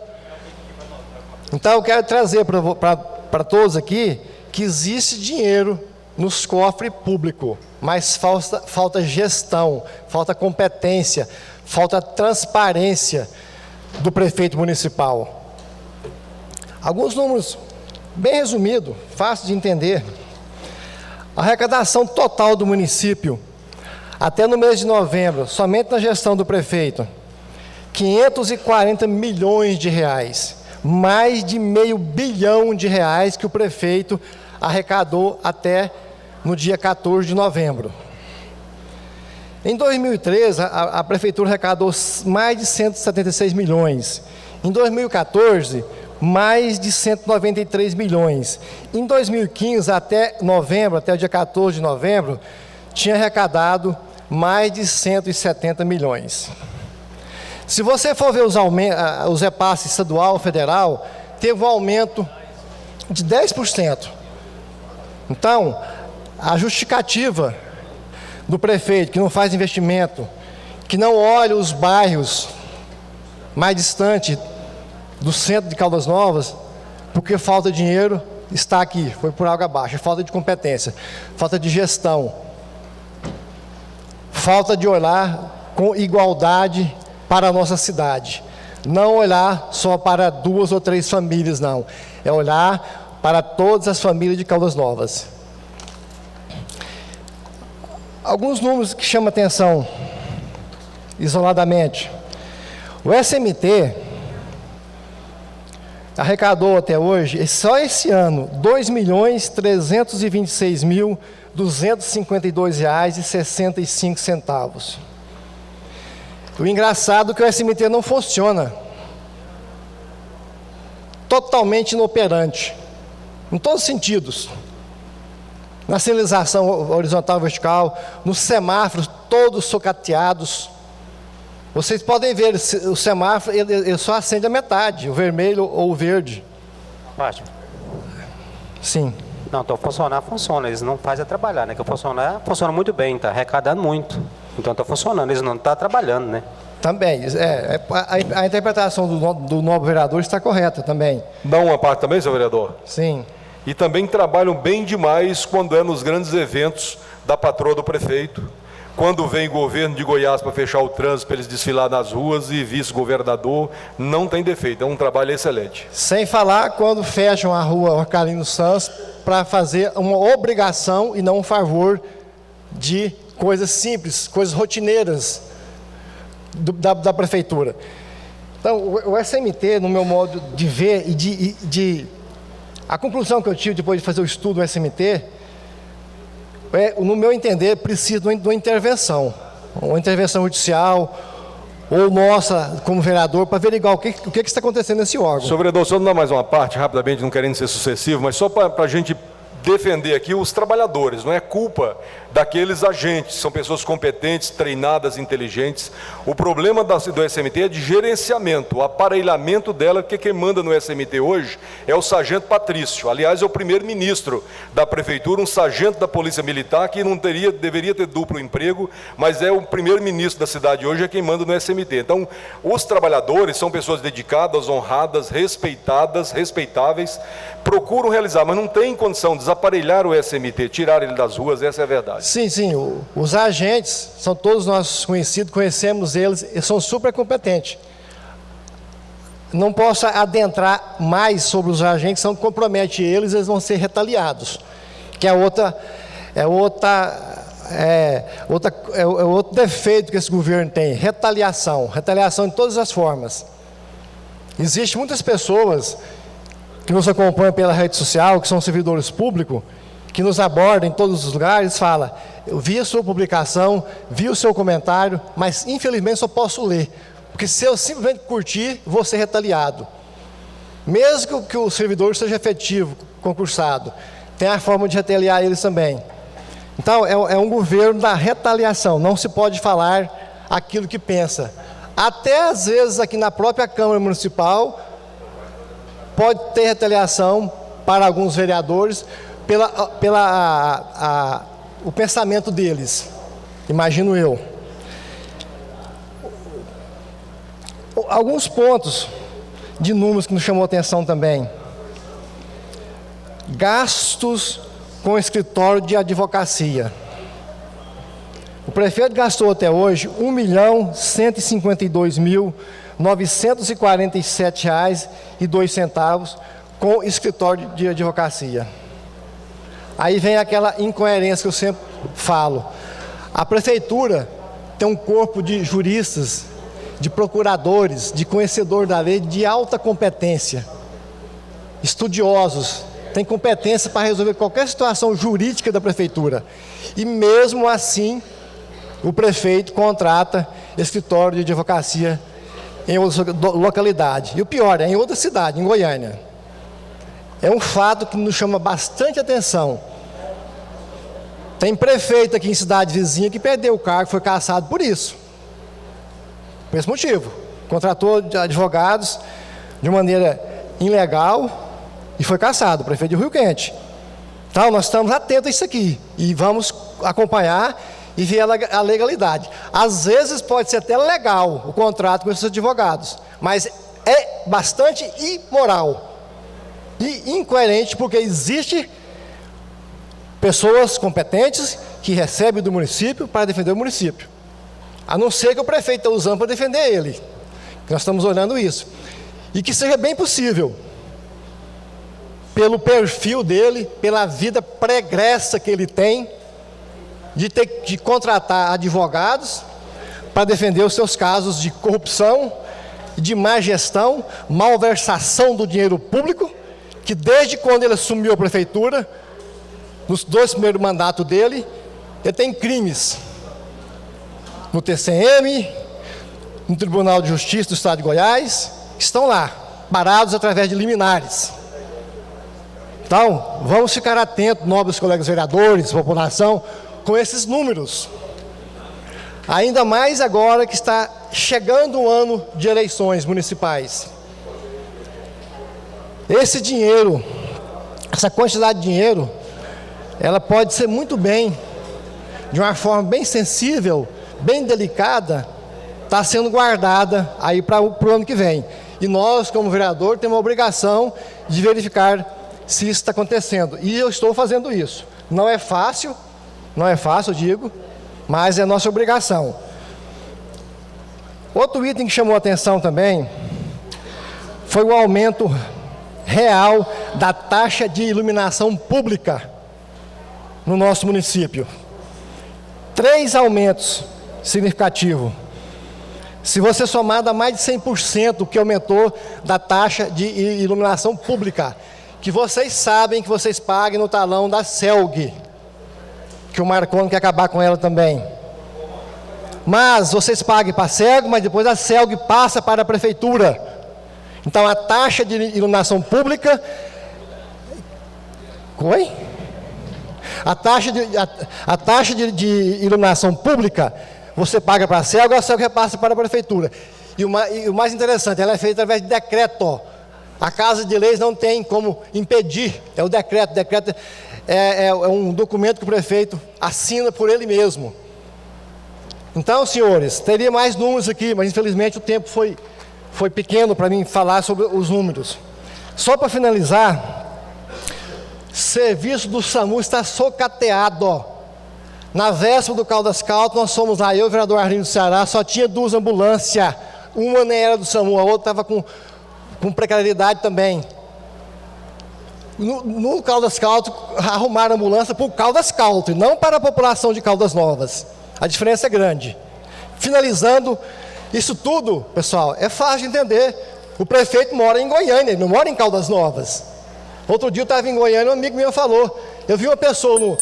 Então eu quero trazer para todos aqui que existe dinheiro nos cofres públicos, mas falta gestão, falta competência, falta transparência do prefeito municipal. Alguns números bem resumidos, fácil de entender. A arrecadação total do município, até no mês de novembro, somente na gestão do prefeito, 540 milhões de reais, mais de R$500 bilhão que o prefeito arrecadou até no dia 14 de novembro. Em 2013, a prefeitura arrecadou mais de 176 milhões. Em 2014, mais de 193 milhões. Em 2015, até novembro, até o dia 14 de novembro, tinha arrecadado mais de 170 milhões. Se você for ver os repasses estadual e federal, teve um aumento de 10%. Então, a justificativa do prefeito, que não faz investimento, que não olha os bairros mais distantes do centro de Caldas Novas, porque falta dinheiro, está aqui, foi por água abaixo, falta de competência, falta de gestão, falta de olhar com igualdade para a nossa cidade. Não olhar só para 2 ou 3 famílias, não. É olhar para todas as famílias de Caldas Novas. Alguns números que chamam a atenção, isoladamente. O SMT arrecadou até hoje, só esse ano, R$ 2.326.252,65. O engraçado é que o SMT não funciona. Totalmente inoperante. Em todos os sentidos. Na sinalização horizontal e vertical, nos semáforos todos socateados. Vocês podem ver, o semáforo ele só acende a metade, o vermelho ou o verde. Ótimo. Sim. Não, então funciona, eles não fazem trabalhar, né? Que funciona muito bem, está arrecadando muito. Então está funcionando, eles não estão trabalhando, né? Também, a interpretação do novo vereador está correta também. Dá uma parte também, seu vereador? Sim. E também trabalham bem demais quando é nos grandes eventos da patroa do prefeito. Quando vem o governo de Goiás para fechar o trânsito, para eles desfilar nas ruas e vice-governador, não tem defeito, é um trabalho excelente. Sem falar quando fecham a rua Orcalino Santos para fazer uma obrigação e não um favor de coisas simples, coisas rotineiras da prefeitura. Então, o SMT, no meu modo de ver e a conclusão que eu tive depois de fazer o estudo do SMT, no meu entender, precisa de uma intervenção judicial, ou nossa, como vereador, para averiguar o que está acontecendo nesse órgão. Senhor vereador, só não dá mais uma parte, rapidamente, não querendo ser sucessivo, mas só para a gente defender aqui os trabalhadores, não é culpa daqueles agentes, são pessoas competentes, treinadas, inteligentes. O problema do SMT é de gerenciamento, o aparelhamento dela, porque quem manda no SMT hoje é o sargento Patrício, aliás é o primeiro-ministro da prefeitura, um sargento da Polícia Militar que deveria ter duplo emprego, mas é o primeiro-ministro da cidade hoje, é quem manda no SMT. Então, os trabalhadores são pessoas dedicadas, honradas, respeitadas, respeitáveis, procuram realizar, mas não tem condição de desaparelhar o SMT, tirar ele das ruas, essa é a verdade. Sim, os agentes, são todos nós conhecidos, conhecemos eles, eles são super competentes. Não posso adentrar mais sobre os agentes, são que compromete eles vão ser retaliados, que é outro defeito que esse governo tem, retaliação de todas as formas. Existem muitas pessoas que nos acompanham pela rede social, que são servidores públicos, que nos abordam em todos os lugares, falam: eu vi a sua publicação, vi o seu comentário, mas infelizmente só posso ler, porque se eu simplesmente curtir, vou ser retaliado. Mesmo que o servidor seja efetivo, concursado, tem a forma de retaliar eles também. Então, é um governo da retaliação, não se pode falar aquilo que pensa. Até às vezes aqui na própria Câmara Municipal, pode ter retaliação para alguns vereadores o pensamento deles, imagino eu. Alguns pontos de números que nos chamou a atenção também. Gastos com escritório de advocacia. O prefeito gastou até hoje R$ 1.152.947,02 com escritório de advocacia. Aí vem aquela incoerência que eu sempre falo. A prefeitura tem um corpo de juristas, de procuradores, de conhecedor da lei, de alta competência, estudiosos, tem competência para resolver qualquer situação jurídica da prefeitura. E mesmo assim, o prefeito contrata escritório de advocacia em outra localidade. E o pior, é em outra cidade, em Goiânia. É um fato que nos chama bastante atenção. Tem prefeito aqui em cidade vizinha que perdeu o cargo, foi cassado por isso. Por esse motivo. Contratou advogados de maneira ilegal e foi cassado, o prefeito de Rio Quente. Então, nós estamos atentos a isso aqui e vamos acompanhar e ver a legalidade. Às vezes pode ser até legal o contrato com esses advogados, mas é bastante imoral e incoerente, porque existe pessoas competentes que recebem do município para defender o município, a não ser que o prefeito esteja usando para defender ele. Nós estamos olhando isso. E que seja bem possível, pelo perfil dele, pela vida pregressa que ele tem, de ter que contratar advogados para defender os seus casos de corrupção, de má gestão, malversação do dinheiro público, que desde quando ele assumiu a prefeitura, nos 2 primeiros mandatos dele, ele tem crimes no TCM, no Tribunal de Justiça do Estado de Goiás, que estão lá, parados através de liminares. Então, vamos ficar atentos, nobres colegas vereadores, população, com esses números. Ainda mais agora que está chegando o ano de eleições municipais. Esse dinheiro, essa quantidade de dinheiro, ela pode ser muito bem, de uma forma bem sensível, bem delicada, está sendo guardada aí para o ano que vem. E nós, como vereador, temos a obrigação de verificar se isso está acontecendo. E eu estou fazendo isso. Não é fácil, eu digo, mas é nossa obrigação. Outro item que chamou a atenção também foi o aumento real da taxa de iluminação pública no nosso município. 3 aumentos significativos. Se você somar, dá mais de 100% que aumentou da taxa de iluminação pública, que vocês sabem que vocês paguem no talão da CELG, que o Marconi quer acabar com ela também. Mas vocês paguem para a CELG, mas depois a CELG passa para a prefeitura. Então a taxa de iluminação pública... Oi? A taxa de iluminação pública, você paga para a CELG, a CELG repassa para a prefeitura. E o mais interessante, ela é feita através de decreto. A Casa de Leis não tem como impedir, é o decreto. O decreto é um documento que o prefeito assina por ele mesmo. Então, senhores, teria mais números aqui, mas infelizmente o tempo foi pequeno para mim falar sobre os números. Só para finalizar, serviço do SAMU está socateado. Na véspera do Caldas Caldas, nós fomos lá, eu e o vereador Arlindo do Ceará, só tinha 2 ambulâncias. Uma nem era do SAMU, a outra estava com precariedade também. No Caldas Caldas, arrumaram a ambulância para o Caldas Caldas, não para a população de Caldas Novas. A diferença é grande. Finalizando, isso tudo, pessoal, é fácil de entender. O prefeito mora em Goiânia, ele não mora em Caldas Novas. Outro dia eu estava em Goiânia, um amigo meu falou, eu vi uma pessoa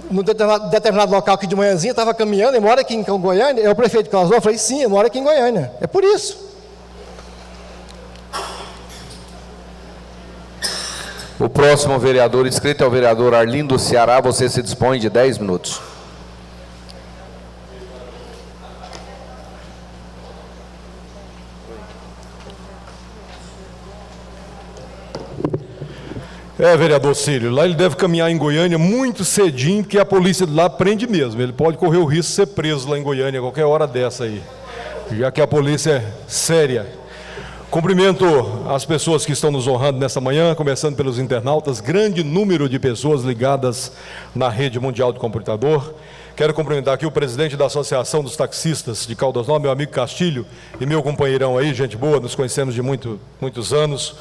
no determinado local aqui de manhãzinha, estava caminhando, ele mora aqui em Goiânia, é o prefeito de Caldas Novas, eu falei, sim, eu moro aqui em Goiânia, é por isso. O próximo vereador inscrito é o vereador Arlindo do Ceará, você se dispõe de 10 minutos. Vereador Cílio, lá ele deve caminhar em Goiânia muito cedinho, porque a polícia de lá prende mesmo. Ele pode correr o risco de ser preso lá em Goiânia a qualquer hora dessa aí, já que a polícia é séria. Cumprimento as pessoas que estão nos honrando nessa manhã, começando pelos internautas, grande número de pessoas ligadas na rede mundial do computador. Quero cumprimentar aqui o presidente da Associação dos Taxistas de Caldas Novas, meu amigo Castilho, e meu companheirão aí, gente boa, nos conhecemos de muitos anos.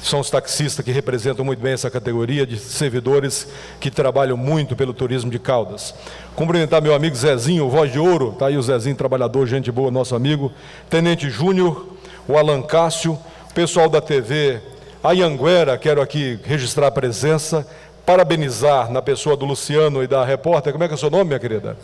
São os taxistas que representam muito bem essa categoria de servidores que trabalham muito pelo turismo de Caldas. Cumprimentar meu amigo Zezinho, voz de ouro, está aí o Zezinho, trabalhador, gente boa, nosso amigo. Tenente Júnior, o Alan Cássio, o pessoal da TV Anhanguera, quero aqui registrar a presença, parabenizar na pessoa do Luciano e da repórter, como é que é o seu nome, minha querida?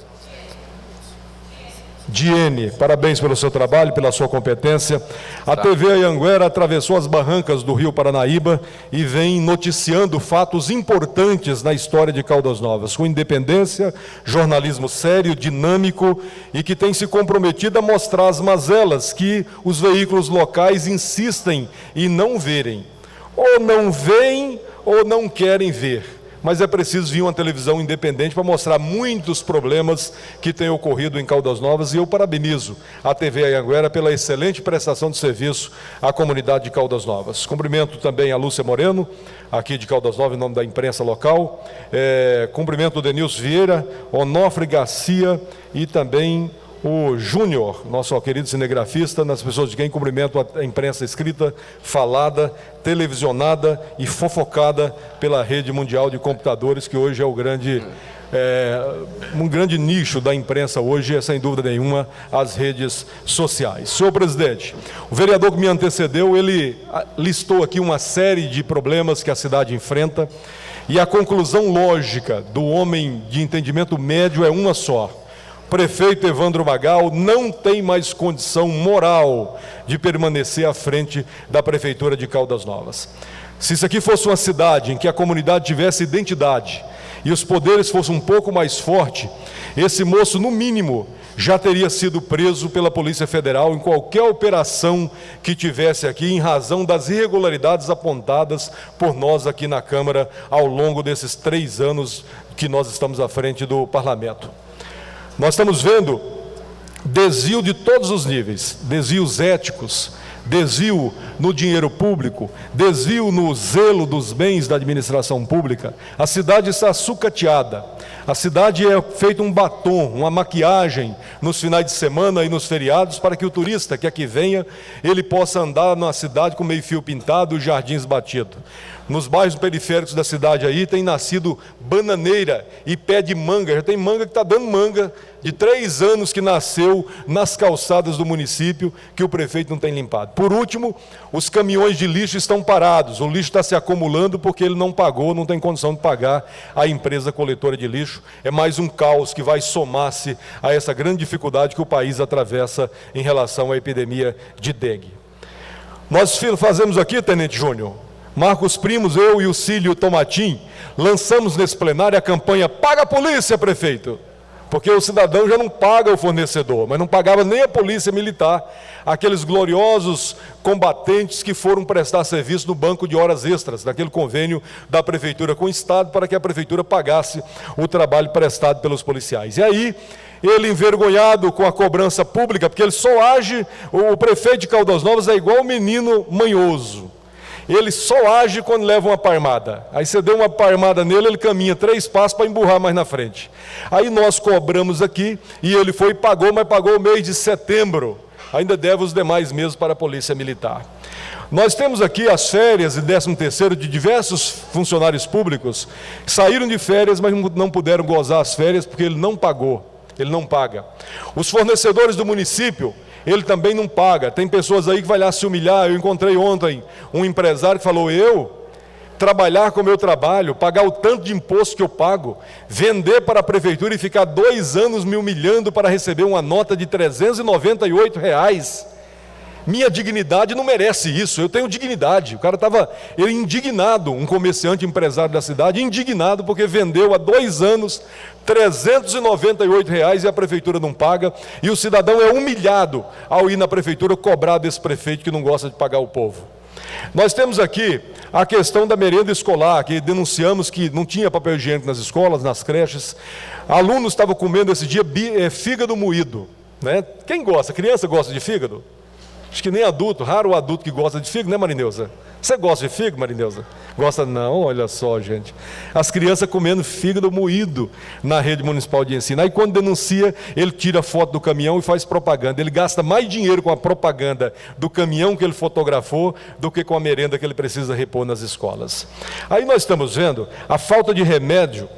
Diene, parabéns pelo seu trabalho, pela sua competência. A TV Anhanguera atravessou as barrancas do Rio Paranaíba e vem noticiando fatos importantes na história de Caldas Novas, com independência, jornalismo sério, dinâmico e que tem se comprometido a mostrar as mazelas que os veículos locais insistem em não verem. Ou não veem ou não querem ver. Mas é preciso vir uma televisão independente para mostrar muitos problemas que têm ocorrido em Caldas Novas, e eu parabenizo a TV Anhanguera pela excelente prestação de serviço à comunidade de Caldas Novas. Cumprimento também a Lúcia Moreno, aqui de Caldas Novas, em nome da imprensa local. Cumprimento o Denilson Vieira, Onofre Garcia e também o Júnior, nosso querido cinegrafista, nas pessoas de quem cumprimento a imprensa escrita, falada, televisionada e fofocada pela rede mundial de computadores, que hoje é um grande nicho da imprensa hoje, é sem dúvida nenhuma as redes sociais. Senhor presidente, o vereador que me antecedeu, ele listou aqui uma série de problemas que a cidade enfrenta, e a conclusão lógica do homem de entendimento médio é uma só: prefeito Evandro Magal não tem mais condição moral de permanecer à frente da prefeitura de Caldas Novas. Se isso aqui fosse uma cidade em que a comunidade tivesse identidade e os poderes fossem um pouco mais fortes, esse moço, no mínimo, já teria sido preso pela Polícia Federal em qualquer operação que tivesse aqui, em razão das irregularidades apontadas por nós aqui na Câmara ao longo desses 3 anos que nós estamos à frente do Parlamento. Nós estamos vendo desvio de todos os níveis, desvios éticos, desvio no dinheiro público, desvio no zelo dos bens da administração pública. A cidade está sucateada. A cidade é feita um batom, uma maquiagem nos finais de semana e nos feriados, para que o turista que aqui venha, ele possa andar na cidade com meio fio pintado e jardins batidos. Nos bairros periféricos da cidade aí tem nascido bananeira e pé de manga. Já tem manga que está dando manga de 3 anos que nasceu nas calçadas do município, que o prefeito não tem limpado. Por último, os caminhões de lixo estão parados. O lixo está se acumulando porque ele não pagou, não tem condição de pagar a empresa coletora de lixo. É mais um caos que vai somar-se a essa grande dificuldade que o país atravessa em relação à epidemia de dengue. Nós fazemos aqui, Tenente Júnior, Marcos Primos, eu e o Cílio Tomatim, lançamos nesse plenário a campanha Paga a Polícia, Prefeito. Porque o cidadão já não paga o fornecedor, mas não pagava nem a polícia militar, aqueles gloriosos combatentes que foram prestar serviço no banco de horas extras, daquele convênio da Prefeitura com o Estado, para que a Prefeitura pagasse o trabalho prestado pelos policiais. E aí, ele envergonhado com a cobrança pública, porque ele só age, o prefeito de Caldas Novas é igual um menino manhoso. Ele só age quando leva uma palmada. Aí você deu uma palmada nele, ele caminha 3 passos para emburrar mais na frente. Aí nós cobramos aqui, e ele foi e pagou, mas pagou o mês de setembro. Ainda deve os demais meses para a Polícia Militar. Nós temos aqui as férias e 13º de diversos funcionários públicos, que saíram de férias, mas não puderam gozar as férias, porque ele não pagou, ele não paga. Os fornecedores do município, ele também não paga. Tem pessoas aí que vai lá se humilhar. Eu encontrei ontem um empresário que falou, eu trabalhar com o meu trabalho, pagar o tanto de imposto que eu pago, vender para a prefeitura e ficar 2 anos me humilhando para receber uma nota de R$398. Minha dignidade não merece isso, eu tenho dignidade. O cara estava indignado, um comerciante empresário da cidade, indignado porque vendeu há 2 anos R$398 e a prefeitura não paga, e o cidadão é humilhado ao ir na prefeitura cobrar desse prefeito que não gosta de pagar o povo. Nós temos aqui a questão da merenda escolar, que denunciamos que não tinha papel higiênico nas escolas, nas creches. Alunos estavam comendo esse dia fígado moído, né? Quem gosta? Criança gosta de fígado? Acho que nem adulto, raro o adulto que gosta de fígado, né, Marineuza? Você gosta de fígado, Marineuza? Gosta não? Olha só, gente. As crianças comendo fígado moído na rede municipal de ensino. Aí quando denuncia, ele tira foto do caminhão e faz propaganda. Ele gasta mais dinheiro com a propaganda do caminhão que ele fotografou do que com a merenda que ele precisa repor nas escolas. Aí nós estamos vendo a falta de remédio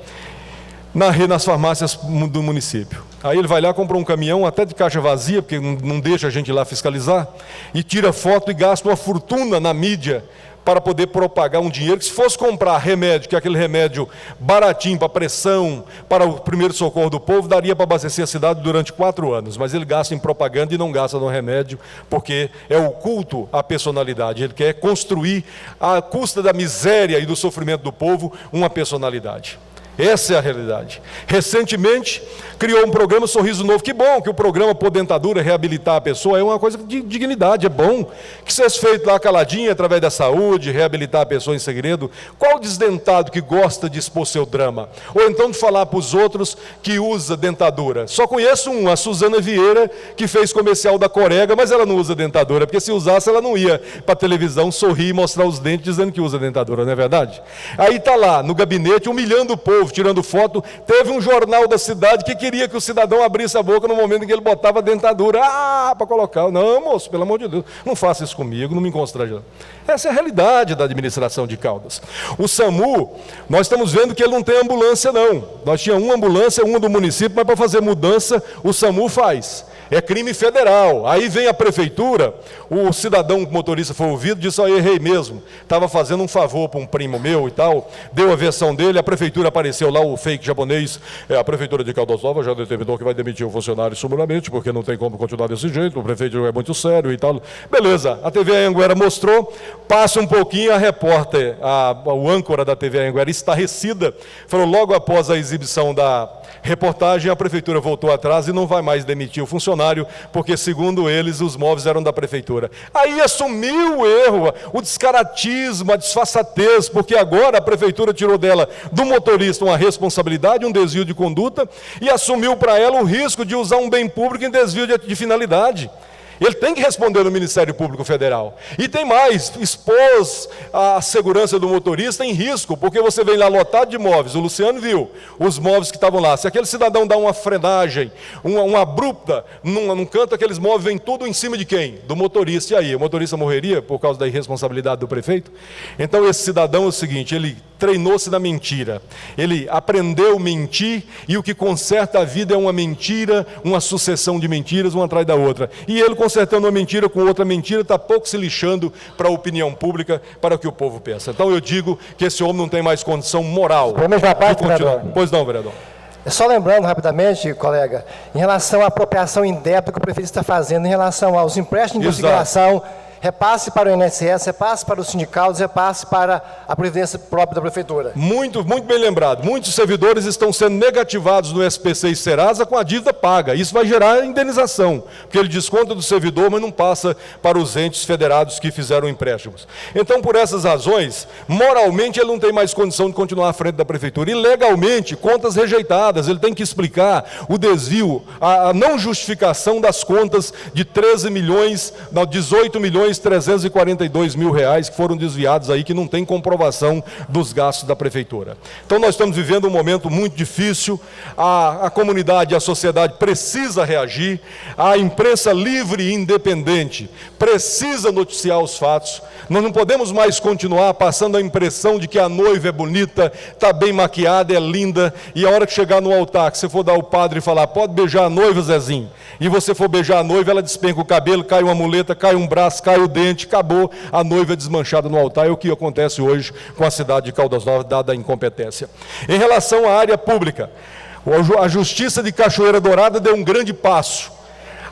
nas farmácias do município. Aí ele vai lá, compra um caminhão, até de caixa vazia, porque não deixa a gente ir lá fiscalizar, e tira foto e gasta uma fortuna na mídia para poder propagar um dinheiro que, se fosse comprar remédio, que é aquele remédio baratinho para pressão, para o primeiro socorro do povo, daria para abastecer a cidade durante 4 anos, mas ele gasta em propaganda e não gasta no remédio, porque é o culto à personalidade. Ele quer construir, à custa da miséria e do sofrimento do povo, uma personalidade. Essa é a realidade. Recentemente, criou um programa Sorriso Novo. Que bom que o programa Por Dentadura, reabilitar a pessoa, é uma coisa de dignidade, é bom. Que seja feito lá caladinho, através da saúde, reabilitar a pessoa em segredo. Qual desdentado que gosta de expor seu drama? Ou então de falar para os outros que usa dentadura? Só conheço a Suzana Vieira, que fez comercial da Corega, mas ela não usa dentadura, porque se usasse ela não ia para a televisão sorrir e mostrar os dentes dizendo que usa dentadura, não é verdade? Aí está lá, no gabinete, humilhando o povo, tirando foto. Teve um jornal da cidade que queria que o cidadão abrisse a boca no momento em que ele botava a dentadura. Para colocar. Não, moço, pelo amor de Deus, não faça isso comigo, não me constrange. Essa é a realidade da administração de Caldas. O SAMU, nós estamos vendo que ele não tem ambulância, não. Nós tínhamos uma ambulância, uma do município, mas para fazer mudança, o SAMU faz. É crime federal. Aí vem a prefeitura, o cidadão motorista foi ouvido, disse, errei mesmo, estava fazendo um favor para um primo meu e tal, deu a versão dele, a prefeitura apareceu lá, o fake japonês, a prefeitura de Caldas Novas já determinou que vai demitir o funcionário sumariamente, porque não tem como continuar desse jeito, o prefeito é muito sério e tal. Beleza, a TV Anhanguera mostrou, passa um pouquinho, a repórter, o âncora da TV Anhanguera, estarrecida, falou logo após a exibição da reportagem, a prefeitura voltou atrás e não vai mais demitir o funcionário, porque, segundo eles, os móveis eram da prefeitura. Aí assumiu o erro, o descaratismo, a disfarçatez, porque agora a prefeitura tirou dela, do motorista, uma responsabilidade, um desvio de conduta, e assumiu para ela o risco de usar um bem público em desvio de finalidade. Ele tem que responder no Ministério Público Federal. E tem mais, expôs a segurança do motorista em risco, porque você vem lá lotado de móveis, o Luciano viu os móveis que estavam lá. Se aquele cidadão dá uma frenagem, uma abrupta, num canto, aqueles móveis vêm tudo em cima de quem? Do motorista. E aí, o motorista morreria por causa da irresponsabilidade do prefeito? Então esse cidadão é o seguinte, ele treinou-se na mentira, ele aprendeu a mentir, e o que conserta a vida é uma mentira, uma sucessão de mentiras, uma atrás da outra. E ele, consertando uma mentira com outra mentira, está pouco se lixando para a opinião pública, para o que o povo pensa. Então eu digo que esse homem não tem mais condição moral. Pois não, vereador. Só lembrando rapidamente, colega, em relação à apropriação indébita que o prefeito está fazendo, em relação aos empréstimos de consignação, repasse para o INSS, repasse para os sindicatos, repasse para a previdência própria da prefeitura. Muito bem lembrado. Muitos servidores estão sendo negativados no SPC e Serasa com a dívida paga. Isso vai gerar indenização, porque ele desconta do servidor, mas não passa para os entes federados que fizeram empréstimos. Então, por essas razões, moralmente ele não tem mais condição de continuar à frente da prefeitura. E legalmente, contas rejeitadas, ele tem que explicar o desvio, a não justificação das contas de 18.342.000 reais que foram desviados aí, que não tem comprovação dos gastos da prefeitura. Então nós estamos vivendo um momento muito difícil, a comunidade, a sociedade precisa reagir, a imprensa livre e independente precisa noticiar os fatos. Nós não podemos mais continuar passando a impressão de que a noiva é bonita, está bem maquiada, é linda, e a hora que chegar no altar, que você for dar ao padre e falar, pode beijar a noiva, Zezinho, e você for beijar a noiva, ela despenca o cabelo, cai uma muleta, cai um braço, cai o dente, acabou, a noiva é desmanchada no altar. É o que acontece hoje com a cidade de Caldas Novas, dada a incompetência. Em relação à área pública, a Justiça de Cachoeira Dourada deu um grande passo,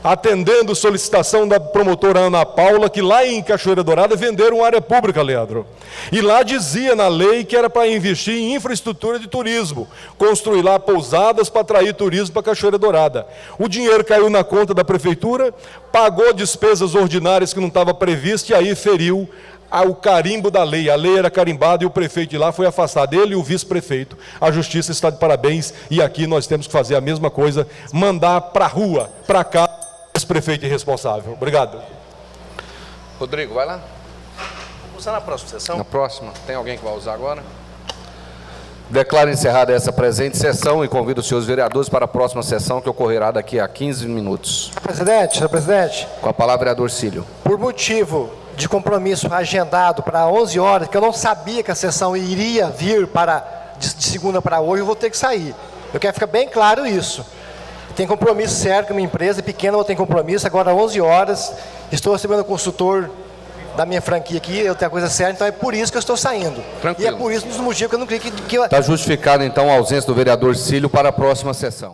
atendendo solicitação da promotora Ana Paula, que lá em Cachoeira Dourada venderam área pública, Leandro. E lá dizia na lei que era para investir em infraestrutura de turismo, construir lá pousadas para atrair turismo para Cachoeira Dourada. O dinheiro caiu na conta da prefeitura, pagou despesas ordinárias que não estava previsto e aí feriu o carimbo da lei. A lei era carimbada e o prefeito de lá foi afastado, ele e o vice-prefeito. A justiça está de parabéns e aqui nós temos que fazer a mesma coisa, mandar para a rua, para cá, esse prefeito irresponsável. Obrigado. Rodrigo, vai lá. Vou usar na próxima sessão? Na próxima. Tem alguém que vai usar agora? Declaro encerrada essa presente sessão e convido os senhores vereadores para a próxima sessão, que ocorrerá daqui a 15 minutos. Senhor presidente. Com a palavra, vereador Cílio. Por motivo de compromisso agendado para 11 horas, que eu não sabia que a sessão iria vir de segunda para hoje, eu vou ter que sair. Eu quero ficar bem claro isso. Tem compromisso certo com a minha empresa, pequena eu tenho compromisso, agora 11 horas, estou recebendo o consultor da minha franquia aqui, eu tenho a coisa certa, então é por isso que eu estou saindo. Tranquilo. E é por isso, um dos motivos que eu não queria que... Está justificado, então, a ausência do vereador Cílio para a próxima sessão.